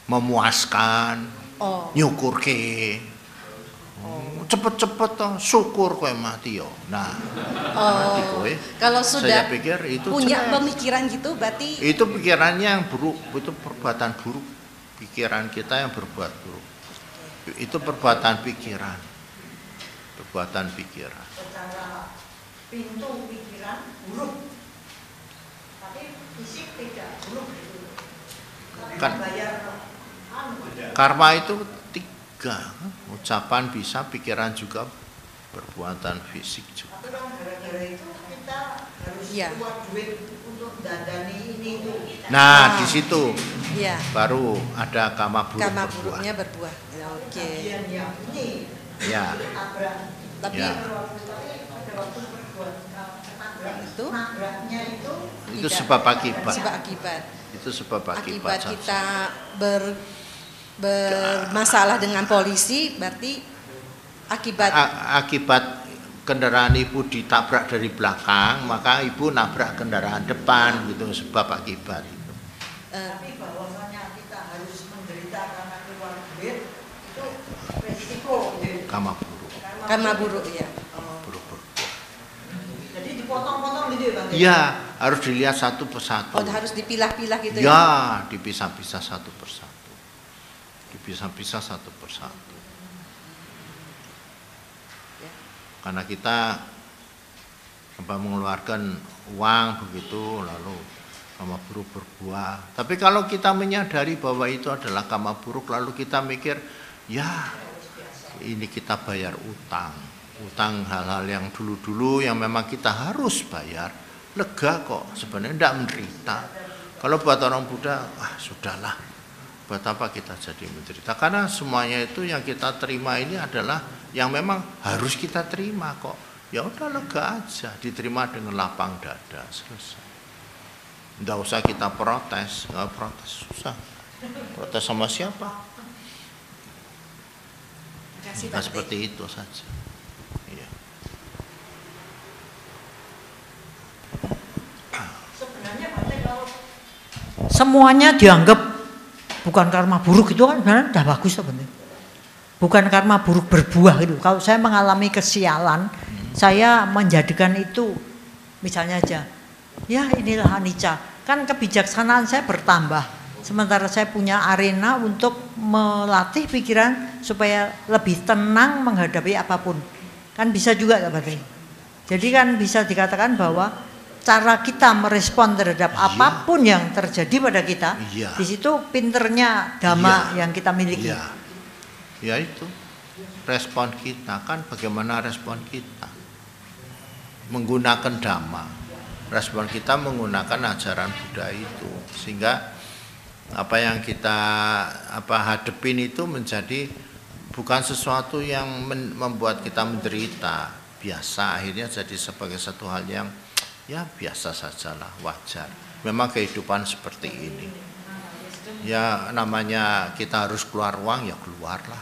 Memuaskan, nyukur ke, cepet-cepet toh, syukur kowe mati yo. Nah, kowe, kalau sudah saya pikir itu punya pemikiran gitu, berarti itu pikirannya yang buruk, itu perbuatan buruk, pikiran kita yang berbuat buruk, itu perbuatan pikiran, Secara pintu pikiran buruk, tapi fisik tidak buruk. Kan karma itu 3, ucapan bisa, pikiran juga, perbuatan fisik juga. Tapi kan gara-gara itu kita harus keluar duit untuk dandani ini itu. Nah di situ baru ada karma buruk. Karma buruknya berbuah. Ya, oke. Yang ini. Ya. Tapi pada waktu berbuat nabrak itu nabraknya itu sebab akibat. Sebab akibat. Itu sebab akibat kita bermasalah dengan polisi, berarti akibat kendaraan ibu ditabrak dari belakang, maka ibu nabrak kendaraan depan, gitu, sebab akibat itu. Tapi bahwasanya kita harus menderita karena keluar duit itu resiko. Karma buruk. Karma buruk ya. Buruk. Jadi dipotong-potong gitu ya Bang? Iya, harus dilihat satu persatu. Oh, harus dipilah-pilah gitu ya? Ya, dipisah-pisah satu persatu. Dipisah-pisah satu persatu. Karena kita mengeluarkan uang begitu, lalu karma buruk berbuah. Tapi kalau kita menyadari bahwa itu adalah karma buruk, lalu kita mikir, ya ini kita bayar utang hal-hal yang dulu-dulu yang memang kita harus bayar, lega kok sebenarnya, tidak menderita. Kalau buat orang Buddha, sudahlah, buat apa kita jadi menderita? Karena semuanya itu yang kita terima ini adalah yang memang harus kita terima kok. Ya udah, lega aja, diterima dengan lapang dada, selesai. Nggak usah kita protes, nggak protes susah. Protes sama siapa? Nah, seperti itu saja. Iya. Sebenarnya kalau semuanya dianggap bukan karma buruk itu kan sebenarnya udah bagus sebenarnya. Bukan karma buruk berbuah itu. Kalau saya mengalami kesialan, saya menjadikan itu misalnya aja, ya inilah anicca. Kan kebijaksanaan saya bertambah. Sementara saya punya arena untuk melatih pikiran supaya lebih tenang menghadapi apapun. Kan bisa juga berarti. Jadi kan bisa dikatakan bahwa cara kita merespon terhadap apapun yang terjadi pada kita, di situ pinternya dhamma yang kita miliki. Ya itu respon kita, kan bagaimana respon kita menggunakan dhamma, respon kita menggunakan ajaran Buddha itu, sehingga apa yang kita hadepin itu menjadi bukan sesuatu yang membuat kita menderita, biasa, akhirnya jadi sebagai satu hal yang ya biasa sajalah, wajar. Memang kehidupan seperti ini. Ya namanya kita harus keluar uang, ya keluarlah,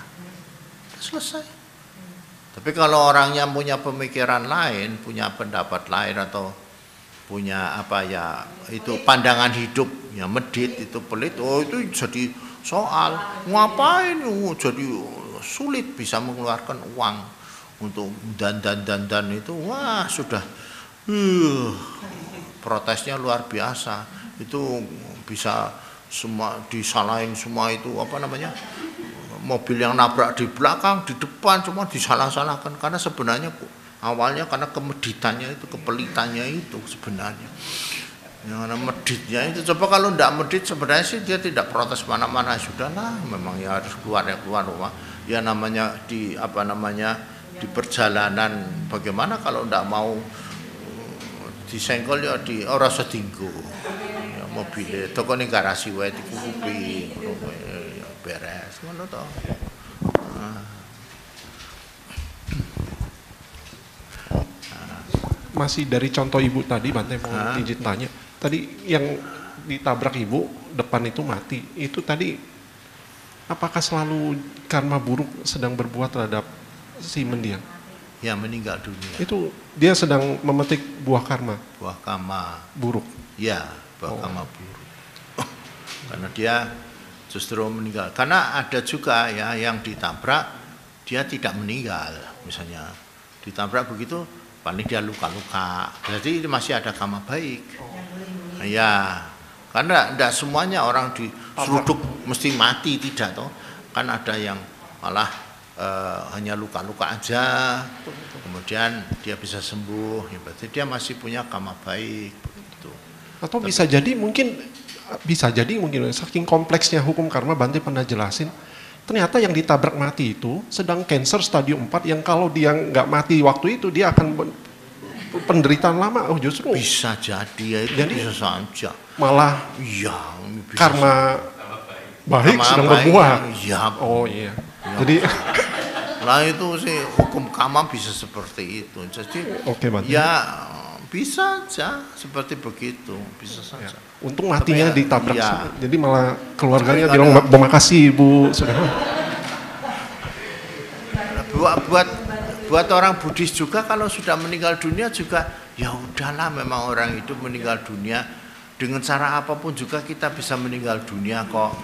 selesai. Tapi kalau orangnya punya pemikiran lain, punya pendapat lain, atau punya itu pandangan hidup, ya medit itu pelit, itu jadi soal ngapain, jadi sulit bisa mengeluarkan uang untuk dan itu, wah sudah protesnya luar biasa, itu bisa semua disalahin semua, itu mobil yang nabrak di belakang, di depan, semua disalah-salahkan, karena sebenarnya awalnya karena kemeditannya itu, kepelitannya itu sebenarnya. Yang meditnya itu, coba kalau tidak medit sebenarnya sih dia tidak protes mana-mana, sudahlah, memang ya harus keluar, ya keluar rumah. Ya namanya di di perjalanan, bagaimana kalau tidak mau disenggol ya di ora setinggu. Mobilnya toko ning garasi wae dikukupi beres ngono to. Masih dari contoh ibu tadi, Bante mau izin tanya. Tadi yang ditabrak ibu depan itu mati. Itu tadi apakah selalu karma buruk sedang berbuat terhadap si mendiang? Ya, meninggal dunia. Itu dia sedang memetik buah karma. Buah karma buruk. Ya, buah karma buruk. Karena dia justru meninggal. Karena ada juga ya yang ditabrak dia tidak meninggal, misalnya ditabrak begitu paling dia luka-luka. Jadi masih ada karma baik. Ya, karena tidak semuanya orang diseruduk mesti mati, tidak toh. Kan ada yang malah hanya luka-luka aja, kemudian dia bisa sembuh, ya berarti dia masih punya karma baik begitu. Atau bisa jadi mungkin saking kompleksnya hukum karma, Bante pernah jelasin, ternyata yang ditabrak mati itu sedang cancer stadium 4 yang kalau dia nggak mati waktu itu dia akan penderitaan lama. Oh justru bisa jadi ya, itu jadi, bisa saja malah iya karma baik sedang berbuah. Iya. Oh iya. Ya. Jadi lah itu sih hukum karma bisa seperti itu. Jadi ya Bisa saja seperti begitu, bisa saja. Untung matinya ditabrak, jadi malah keluarganya bilang terima kasih Ibu. Buat orang Buddhis juga kalau sudah meninggal dunia juga ya udahlah, memang orang hidup meninggal dunia dengan cara apapun juga kita bisa meninggal dunia kok.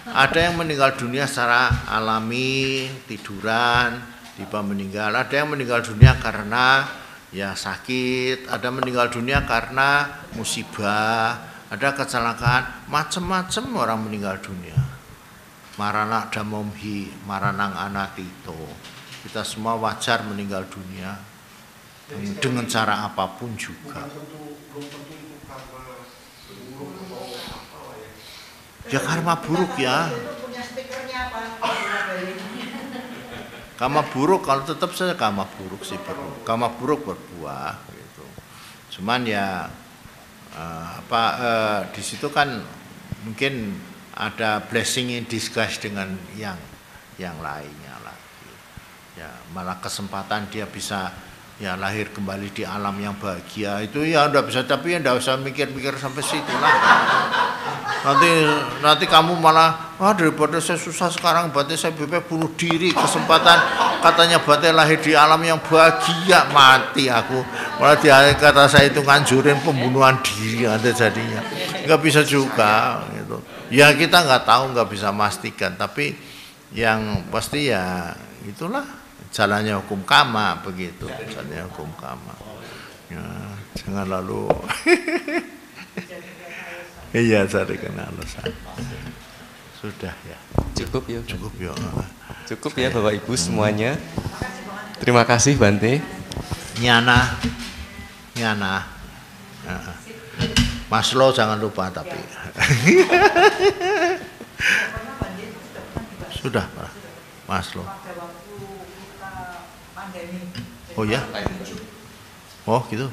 Ada yang meninggal dunia secara alami, tiduran, tiba meninggal. Ada yang meninggal dunia karena ya sakit, ada meninggal dunia karena musibah, ada kecelakaan, macam-macam orang meninggal dunia. Marana damomhi, maranang anatito. Kita semua wajar meninggal dunia dengan cara apapun juga. Ya karma buruk ya. Karma buruk, kalau tetap saja karma buruk sih perlu. Karma buruk berbuah gitu. Cuman ya di situ kan mungkin ada blessing in disguise dengan yang lainnya lagi. Ya malah kesempatan dia bisa ya lahir kembali di alam yang bahagia itu ya udah bisa, tapi ya enggak usah mikir-mikir sampai situ lah. Nanti kamu malah daripada saya susah sekarang berarti saya bunuh diri, kesempatan katanya berarti lahir di alam yang bahagia, mati aku malah kata saya itu nganjurin pembunuhan diri ada jadinya. Nggak bisa juga gitu ya, kita nggak tahu, nggak bisa memastikan, tapi yang pasti ya itulah jalannya hukum karma, begitu jalannya hukum karma ya, jangan lalu iya cari kena alasan. Sudah ya. Cukup ya. Cukup ya. Cukup ya Bapak Ibu semuanya. Terima kasih Bante. Nyana. Maslow jangan lupa tapi. Sudah Pak. Maslow. Oh ya. Oh gitu.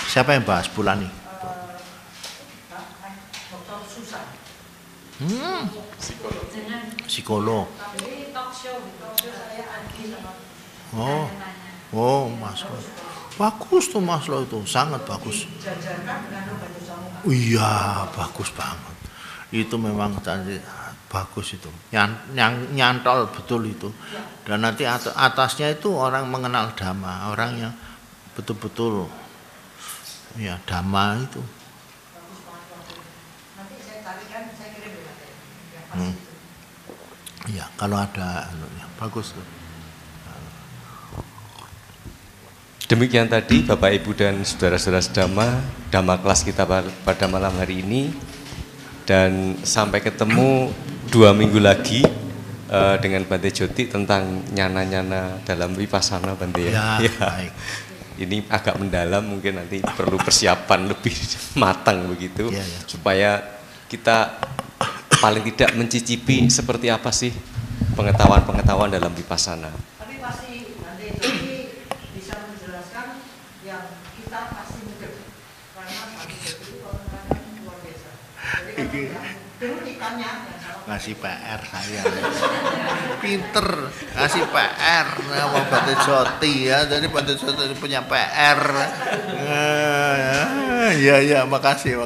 Siapa yang bahas bulan ini? Psikolog. Oh, Maslow. Bagus tuh Maslow itu, sangat bagus. Iya, bagus banget. Itu memang bagus itu. Nyantol betul itu. Dan nanti atasnya itu orang mengenal Dhamma, orang yang betul-betul ya Dhamma itu. Ya, kalau ada bagus tuh. Demikian tadi Bapak Ibu dan saudara-saudara Dhamma kelas kita pada malam hari ini, dan sampai ketemu 2 minggu lagi dengan Bante Joti tentang nyana-nyana dalam Vipassana, Bante ya. Baik. Ini agak mendalam, mungkin nanti perlu persiapan lebih matang begitu supaya kita paling tidak mencicipi seperti apa sih pengetahuan-pengetahuan dalam Vipassana. Tapi pasti nanti Joti bisa menjelaskan yang kita pasti mudah, karena Bante Joti itu orang luar biasa. Jadi dulu ikannya ngasih PR saya, pinter ngasih PR sama Bante Joti ya, jadi Bante Joti punya PR. Ya, makasih.